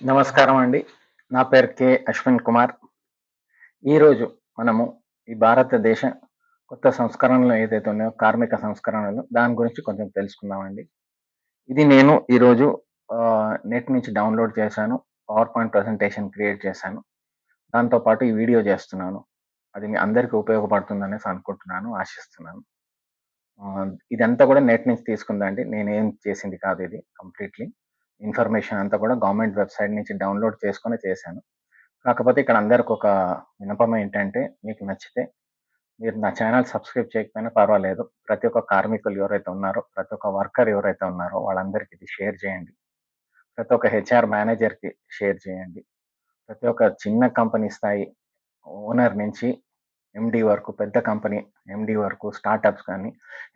నమస్కారం అండి. నా పేరు అశ్విన్ కుమార్. ఈరోజు మనము ఈ భారతదేశ కొత్త సంస్కరణలు ఏదైతే ఉన్నాయో కార్మిక సంస్కరణలు దాని గురించి కొంచెం తెలుసుకుందామండి. ఇది నేను ఈరోజు నెట్ నుంచి డౌన్లోడ్ చేశాను. పవర్ పాయింట్ ప్రజెంటేషన్ క్రియేట్ చేశాను. దాంతో పాటు ఈ వీడియో చేస్తున్నాను. అది మీ అందరికీ ఉపయోగపడుతుందనేసి అనుకుంటున్నాను, ఆశిస్తున్నాను. ఇదంతా కూడా నెట్ నుంచి తీసుకుందండి. నేనేం చేసింది కాదు ఇది కంప్లీట్‌లీ. ఇన్ఫర్మేషన్ అంతా కూడా గవర్నమెంట్ వెబ్‌సైట్ నుంచి డౌన్లోడ్ చేసుకొని చేశాను. కాకపోతే ఇక్కడ అందరికి ఒక విన్నపం ఏంటంటే, మీకు నచ్చితే మీరు నా ఛానల్ సబ్స్క్రైబ్ చేయకపోయినా పర్వాలేదు. ప్రతి ఒక్క కార్మికులు ఎవరైతే ఉన్నారో, ప్రతి ఒక్క వర్కర్ ఎవరైతే ఉన్నారో వాళ్ళందరికీ ఇది షేర్ చేయండి. ప్రతి ఒక్క హెచ్ఆర్ మేనేజర్‌కి షేర్ చేయండి. ప్రతి ఒక్క చిన్న కంపెనీ స్థాయి ఓనర్ నుంచి ఎండీ వరకు, పెద్ద కంపెనీ ఎండీ వరకు, స్టార్టప్స్ కానీ,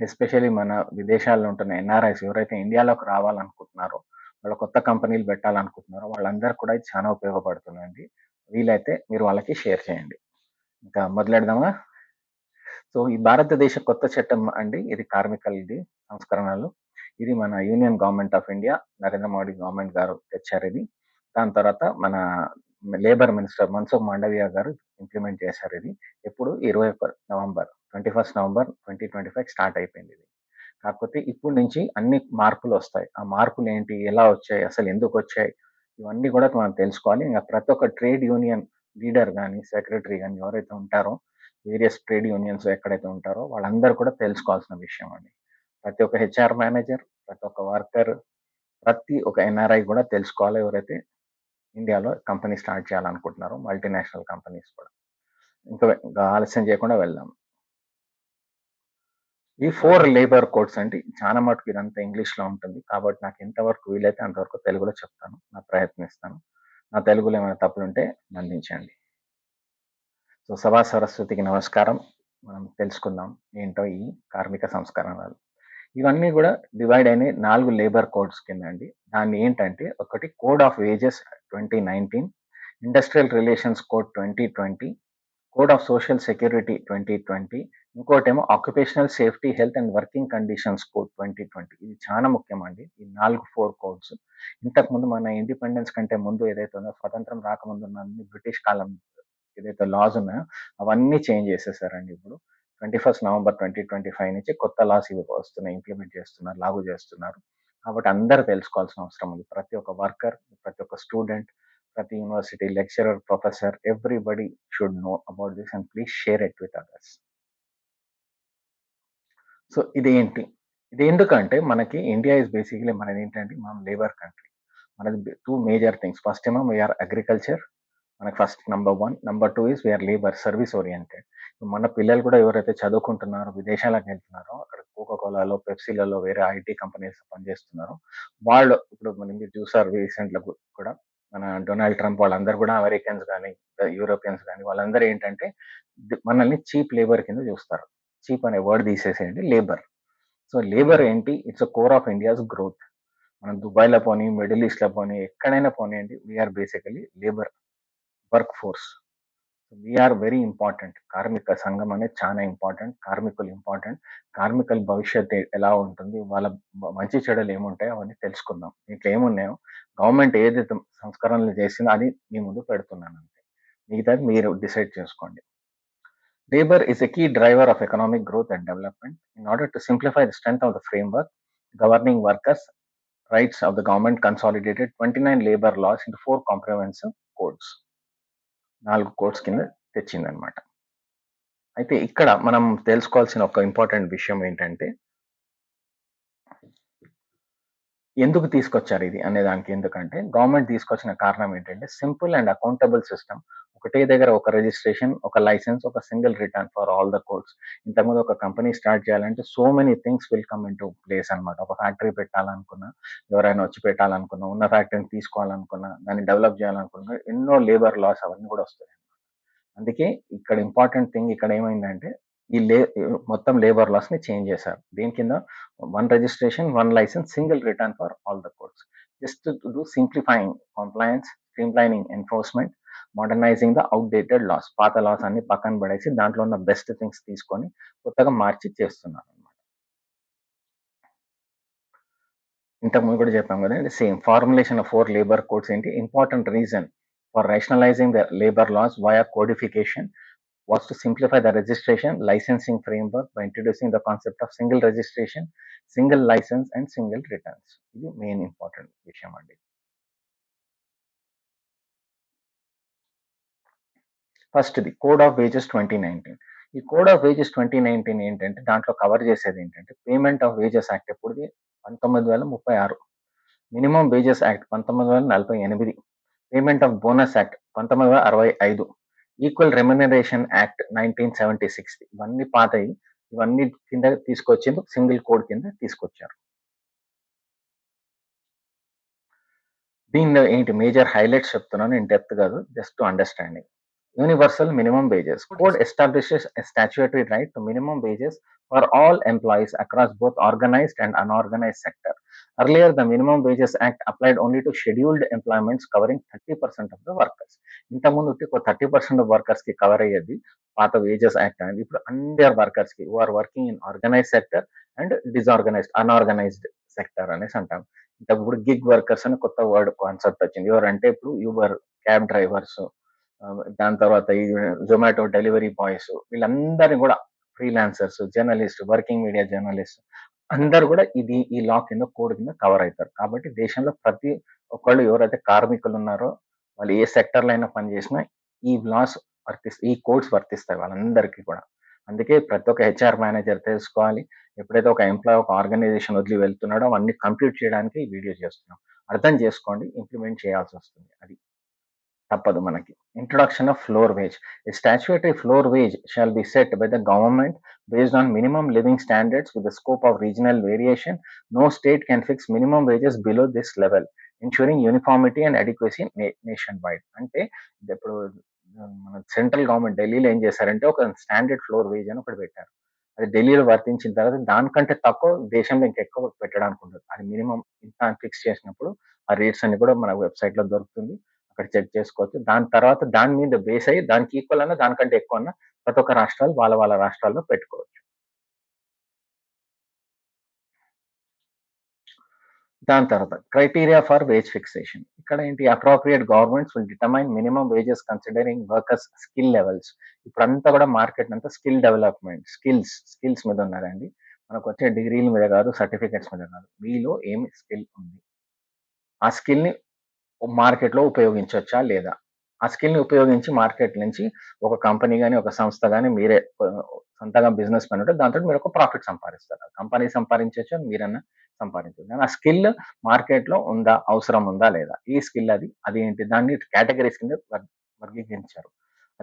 ఎస్పెషల్లీ మన విదేశాల్లో ఉంటున్న ఎన్ఆర్ఐస్ ఎవరైతే ఇండియాలోకి రావాలనుకుంటున్నారో, వాళ్ళు కొత్త కంపెనీలు పెట్టాలనుకుంటున్నారో వాళ్ళందరికి కూడా ఇది చాలా ఉపయోగపడుతుందండి. వీలైతే మీరు వాళ్ళకి షేర్ చేయండి. ఇంకా మొదలెడదామా? సో, ఈ భారతదేశ కొత్త చట్టం అండి ఇది ఇది సంస్కరణలు. ఇది మన union government of India, Narendra Modi government గారు తెచ్చారిది. దాని తర్వాత మన లేబర్ మినిస్టర్ మన్సుఖ్ మాండవీయ గారు ఇంప్లిమెంట్ చేశారిది. ఎప్పుడు 21 నవంబర్ 21 నవంబర్ 2025 స్టార్ట్ అయిపోయిందిది. కాకపోతే ఇప్పటి నుంచి అన్ని మార్పులొస్తాయి. ఆ మార్పులేంటి? ఎలా వచ్చాయి? అసలు ఎందుకొచ్చాయి? ఇవన్నీ కూడా మనం తెలుసుకోవాలి. ఇంక ప్రతి ఒక్క ట్రేడ్ యూనియన్ లీడర్ గాని, సెక్రటరీ గాని ఎవరైతే ఉంటారో వేరియస్ ట్రేడ్ యూనియన్స్ ఎక్కడైతే ఉంటారో వాళ్ళందరూ కూడా తెలుసుకోవాల్సిన విషయం అండి. ప్రతి ఒక్క హెచ్ఆర్ మేనేజర్, ప్రతి ఒక్క వర్కర్, ప్రతి ఒక్క ఎన్ఆర్ఐ కూడా తెలుసుకోవాలి ఎవరైతే ఇండియాలో కంపెనీ స్టార్ట్ చేయాలనుకుంటున్నారో మల్టీనేషనల్ కంపెనీస్ కూడా. ఇంకా ఆలస్యం చేయకుండా వెళ్దాం. ఈ 4 లేబర్ కోడ్స్ అండి. చాలా మటుకు ఇదంతా ఇంగ్లీష్‌లో ఉంటుంది. కాబట్టి నాకు ఎంతవరకు వీలైతే అంతవరకు తెలుగులో చెప్తాను. ప్రయత్నిస్తాను. నా తెలుగులో ఏమైనా తప్పులుంటే మన్నించండి. సో, సభా సరస్వతికి నమస్కారం. మనం తెలుసుకుందాం ఏంటో ఈ కార్మిక సంస్కరణలు. ఇవన్నీ గూడా డివైడ్ అయినయి 4 లేబర్ కోడ్స్ కింద అండి. దాన్ని ఏంటంటే ఒకటి code of wages 2019, industrial relations code 2020, code of social security 2020, ఇంకోటేమో occupational safety, health and working conditions code 2020. ఇది చాలా ముఖ్యమండి. ఈ 4 కోడ్స్. ఇంతకుముందు మన ఇండిపెండెన్స్ కంటే ముందు ఏదైతే ఉందో స్వతంత్రం రాకముందు ఉన్న అన్ని బ్రిటిష్ కాలం ఏదైతే లాస్ ఉన్నాయో అవన్నీ చేంజ్ చేసేసారండి ఇప్పుడు. 21 నవంబర్ 2025 నుంచి కొత్త లాస్ ఇవి వస్తున్నాయి. ఇంప్లిమెంట్ చేస్తున్నారు. లాగు చేస్తున్నారు. కాబట్టి అందరూ తెలుసుకోవాల్సిన అవసరం ఉంది. ప్రతి ఒక్క వర్కర్, ప్రతి ఒక్క స్టూడెంట్, ప్రతి university lecturer, professor everybody should know about this and please share it with others. So, ఇదేంటి? ఇది ఎందుకంటే మనకి ఇండియా ఈస్ బేసికల్లీ మనదేంటంటే మనం లేబర్ కంట్రీ. మనది 2 మేజర్ థింగ్స్. ఫస్ట్ ఏమో వి ఆర్ అగ్రికల్చర్. మనకు first number 1. Number 2 is we are labour service oriented. మన పిల్లలు కూడా ఎవరైతే చదువుకుంటున్నారో, విదేశాలకు వెళ్తున్నారో, అక్కడ కోకా కోలాలో, పెప్సీలలో వేరే ఐటీ కంపెనీస్ పనిచేస్తున్నారో, వాళ్ళు ఇప్పుడు మీరు చూసారు రీసెంట్‌గా కూడా మన డొనాల్డ్ ట్రంప్ వాళ్ళందరూ కూడా అమెరికన్స్ గాని, యూరోపియన్స్ గాని వాళ్ళందరూ ఏంటంటే మనల్ని చీప్ లేబర్ కింద చూస్తారు. చీప్ అనే వర్డ్ తీసేసేయండి లేబర్. సో, లేబర్ ఏంటి? It's a core of India's growth. మనం దుబాయ్‌లో పోనీ, మిడిల్ ఈస్ట్‌లో పోనీ, ఎక్కడైనా పోనీయండి we are basically labour work force. We are very important. కార్మిక సంఘం అనేది చాలా ఇంపార్టెంట్. కార్మికులు ఇంపార్టెంట్. కార్మికుల భవిష్యత్తు ఎలా ఉంటుంది? వాళ్ళ మంచి చెడులు ఏముంటాయో అవన్నీ తెలుసుకుందాం. దీంట్లో ఏమున్నాయో గవర్నమెంట్ ఏదైతే సంస్కరణలు చేసిందో అది మీ ముందు పెడుతున్నాను అంతే. మిగతాది మీరు డిసైడ్ చేసుకోండి. Labor is a key driver of economic growth and development. In order to simplify the strength of the framework governing workers' rights of the government consolidated 29 labor laws into 4 comprehensive codes. 4 codes కింద తెచ్చిందనమాట. అయితే ఇక్కడ మనం తెలుసుకోవాల్సిన ఒక important విషయం ఏంటంటే ఎందుకు తీసుకొచ్చారు ఇది అనే దానికి ఎందుకంటే గవర్నమెంట్ తీసుకొచ్చిన కారణం ఏంటంటే సింపుల్ అండ్ అకౌంటబుల్ సిస్టమ్. ఒకటే దగ్గర ఒక రిజిస్ట్రేషన్, ఒక లైసెన్స్, ఒక single return for all the codes. ఇంతకుముందు ఒక కంపెనీ స్టార్ట్ చేయాలంటే so many things will come into place అనమాట. ఒక ఫ్యాక్టరీ పెట్టాలనుకున్నా, ఎవరైనా వచ్చి పెట్టాలనుకున్నా, ఉన్న ఫ్యాక్టరీని తీసుకోవాలనుకున్నా, దాన్ని డెవలప్ చేయాలనుకున్నా ఎన్నో లేబర్ లాస్ అవన్నీ కూడా వస్తాయి. అందుకే ఇక్కడ ఇంపార్టెంట్ థింగ్ ఇక్కడ ఏమైందంటే ఈ మొత్తం లేబర్ లాస్ ని చేంజ్ చేశారు. దీని కింద 1 registration, 1 licence, single return for all the codes. Just to do simplifying compliance, streamlining enforcement, modernising the outdated laws. పాత లాస్ అన్ని పక్కన పడేసి దాంట్లో ఉన్న బెస్ట్ థింగ్స్ తీసుకొని కొత్తగా మార్చి చేస్తున్నారన్నమాట. ఇంతకుముందు కూడా చెప్పాం కదండి, same formulation of 4 labour codes ఏంటి important reason for rationalising the labour laws via codification was to simplify the registration licensing framework by introducing the concept of single registration, single license and single returns. ఇది main important విషయం అండి. First the code of wages 2019. ఈ code of wages 2019 ఏంటంటే దాంట్లో cover చేసేది ఏంటంటే payment of wages act ఎప్పుడుది 1936, minimum wages act 1948, payment of bonus act 1965, equal remuneration act 1976. ఇవన్నీ పాతయి, ఇవన్నీ కింద తీసుకొచ్చింది సింగిల్ కోడ్ కింద తీసుకొచ్చారు. దీనిలో ఏంటి మేజర్ హైలైట్స్ చెప్తున్నాను, ఇన్ డెప్త్ కాదు, just to understanding. Universal minimum wages. Code establishes a statutory right to minimum wages for all employees across both organized and unorganized sector. Earlier, the Minimum Wages Act applied only to scheduled employments covering 30% of the workers. ఇంతకుముందు 30% of workers కి cover అయ్యేది పాత wages act అనేది. ఇప్పుడు అందరు workers కి who are working in organise sector and disorganised unorganised sector అనేసి అంటాం. ఇప్పుడు గిగ్ వర్కర్స్ అని కొత్త వర్డ్ కాన్సెప్ట్ వచ్చింది. ఎవరంటే ఇప్పుడు యూబర్ క్యాబ్ డ్రైవర్స్, దాని తర్వాత ఈ జొమాటో డెలివరీ బాయ్స్, వీళ్ళందరినీ కూడా freelancers, journalist, working media journalist అందరు కూడా ఈ లా కింద కోడ్ కింద కవర్ అవుతారు. కాబట్టి దేశంలో ప్రతి ఒక్కళ్ళు ఎవరైతే కార్మికులు ఉన్నారో వాళ్ళు ఏ సెక్టర్లో అయినా పనిచేసినా ఈ లాస్ ఈ కోడ్స్ వర్తిస్తాయి వాళ్ళందరికీ కూడా. అందుకే ప్రతి ఒక్క హెచ్ఆర్ మేనేజర్ తెలుసుకోవాలి. ఎప్పుడైతే ఒక ఎంప్లాయ్ ఒక ఆర్గనైజేషన్ వదిలి వెళ్తున్నాడో అవన్నీ కంప్లీట్ చేయడానికి ఈ వీడియో చేస్తున్నాం. అర్థం చేసుకోండి, ఇంప్లిమెంట్ చేయాల్సి వస్తుంది, అది తప్పదు మనకి. Introduction of floor wage. A statutory floor wage shall be set by the government based on minimum living standards with the scope of regional variation. No state can fix minimum wages below this level, ensuring uniformity and adequacy nationwide. అంటే ఇప్పుడు మన central government ఢిల్లీలో ఏం చేశారంటే ఒక standard floor veg అని ఒకటి పెట్టారు. అది ఢిల్లీలో వర్తించిన తర్వాత దానికంటే తక్కువ దేశంలో ఇంకెక్కువ పెట్టడానికి ఉండదు. అది మినిమం ఇంత ఫిక్స్ చేసినప్పుడు ఆ రేట్స్ అన్ని కూడా మన వెబ్సైట్ లో దొరుకుతుంది, అక్కడ చెక్ చేసుకోవచ్చు. దాని తర్వాత దాని మీద బేస్ అయ్యి దానికి ఈక్వల్ అన్న దానికంటే ఎక్కువ అన్న ప్రతి ఒక్క రాష్ట్రాలు వాళ్ళ వాళ్ళ రాష్ట్రాల్లో పెట్టుకోవచ్చు. దాని తర్వాత క్రైటీరియా ఫర్ వేజ్ ఫిక్సేషన్. ఇక్కడ ఏంటి appropriate governments will determine minimum wages considering workers skill levels. ఇప్పుడంతా కూడా మార్కెట్ అంతా స్కిల్ డెవలప్మెంట్, స్కిల్స్ మీద ఉన్నదండి. మనకు వచ్చే డిగ్రీల మీద కాదు, సర్టిఫికెట్స్ మీద కాదు, మీలో ఏమి స్కిల్ ఉంది, ఆ స్కిల్ ని మార్కెట్లో ఉపయోగించవచ్చా లేదా, ఆ స్కిల్ని ఉపయోగించి మార్కెట్ నుంచి ఒక కంపెనీ కానీ ఒక సంస్థ కానీ మీరే సొంతంగా బిజినెస్ పని ఉంటే దాంతో మీరు ఒక ప్రాఫిట్ సంపాదిస్తారు. కంపెనీ సంపాదించవచ్చు, మీరన్నా సంపాదించవచ్చు. కానీ ఆ స్కిల్ మార్కెట్లో ఉందా, అవసరం ఉందా లేదా, ఈ స్కిల్ అది ఏంటి, దాన్ని కేటగిరీస్ కింద వర్గీకరించారు.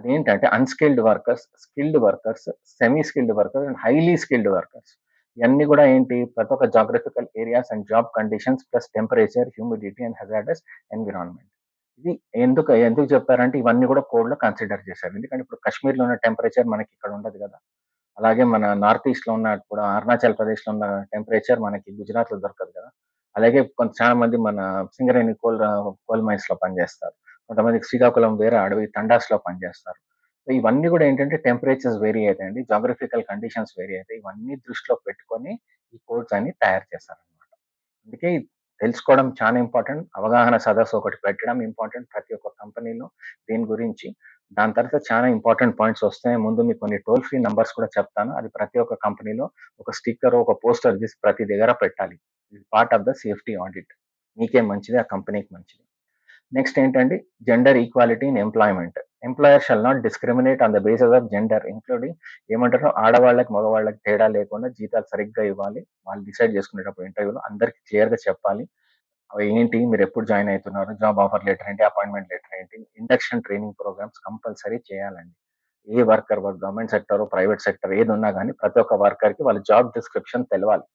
అదేంటంటే unskilled workers, skilled workers, semi skilled workers and highly skilled workers. ఇవన్నీ కూడా ఏంటి, ప్రతి ఒక్క geographical areas and job conditions plus temperature, humidity and hazardous environment. ఇది ఎందుకు ఎందుకు చెప్పారంటే ఇవన్నీ కూడా కోడ్ లో కన్సిడర్ చేశారు. ఎందుకంటే ఇప్పుడు కాశ్మీర్ లో ఉన్న టెంపరేచర్ మనకి ఇక్కడ ఉండదు కదా, అలాగే మన నార్త్ ఈస్ట్ లో ఉన్న కూడా అరుణాచల్ ప్రదేశ్ లో ఉన్న టెంపరేచర్ మనకి గుజరాత్ లో దొరకదు కదా. అలాగే చాలా మంది మన సింగరేణి కోల్ మైన్స్ లో పనిచేస్తారు, కొంతమంది శ్రీకాకుళం వేరే అడవి తండాస్ లో పనిచేస్తారు. సో ఇవన్నీ కూడా ఏంటంటే టెంపరేచర్స్ వేరీ అవుతాయండి, జాగ్రఫికల్ కండిషన్స్ వేరీ అవుతాయి. ఇవన్నీ దృష్టిలో పెట్టుకొని ఈ కోడ్స్ అన్ని తయారు చేస్తారనమాట. అందుకే తెలుసుకోవడం చాలా ఇంపార్టెంట్, అవగాహన సదస్సు ఒకటి పెట్టడం ఇంపార్టెంట్ ప్రతి ఒక్క కంపెనీలో దీని గురించి. దాని తర్వాత చాలా ఇంపార్టెంట్ పాయింట్స్ వస్తాయి. ముందు మీకు కొన్ని టోల్ ఫ్రీ నంబర్స్ కూడా చెప్తాను, అది ప్రతి ఒక్క కంపెనీలో ఒక స్టిక్కర్ ఒక పోస్టర్ తీసి ప్రతి దగ్గర పెట్టాలి. ఇది part of the safety audit, మీకే మంచిది, ఆ కంపెనీకి మంచిది. నెక్స్ట్ ఏంటంటే gender equality in employment. Employer shall not discriminate on the basis of gender including ఏమంటారు, ఆడవాళ్ళకి మగవాళ్ళకి తేడా లేకుండా జీతాలు సరిగ్గా ఇవ్వాలి. వాళ్ళు డిసైడ్ చేసుకునేటప్పుడు ఇంటర్వ్యూలో అందరికి క్లియర్ గా చెప్పాలి అవి ఏంటి, మీరు ఎప్పుడు జాయిన్ అవుతున్నారు, జాబ్ ఆఫర్ లెటర్ ఏంటి, అపాయింట్మెంట్ లెటర్ ఏంటి, ఇండక్షన్ ట్రైనింగ్ ప్రోగ్రామ్స్ కంపల్సరీ చేయాలండి. ఏ worker government sector private sector ఏది ఉన్నా కానీ ప్రతి ఒక్క వర్కర్ కి వాళ్ళ జాబ్ డిస్క్రిప్షన్ తెలవాలి.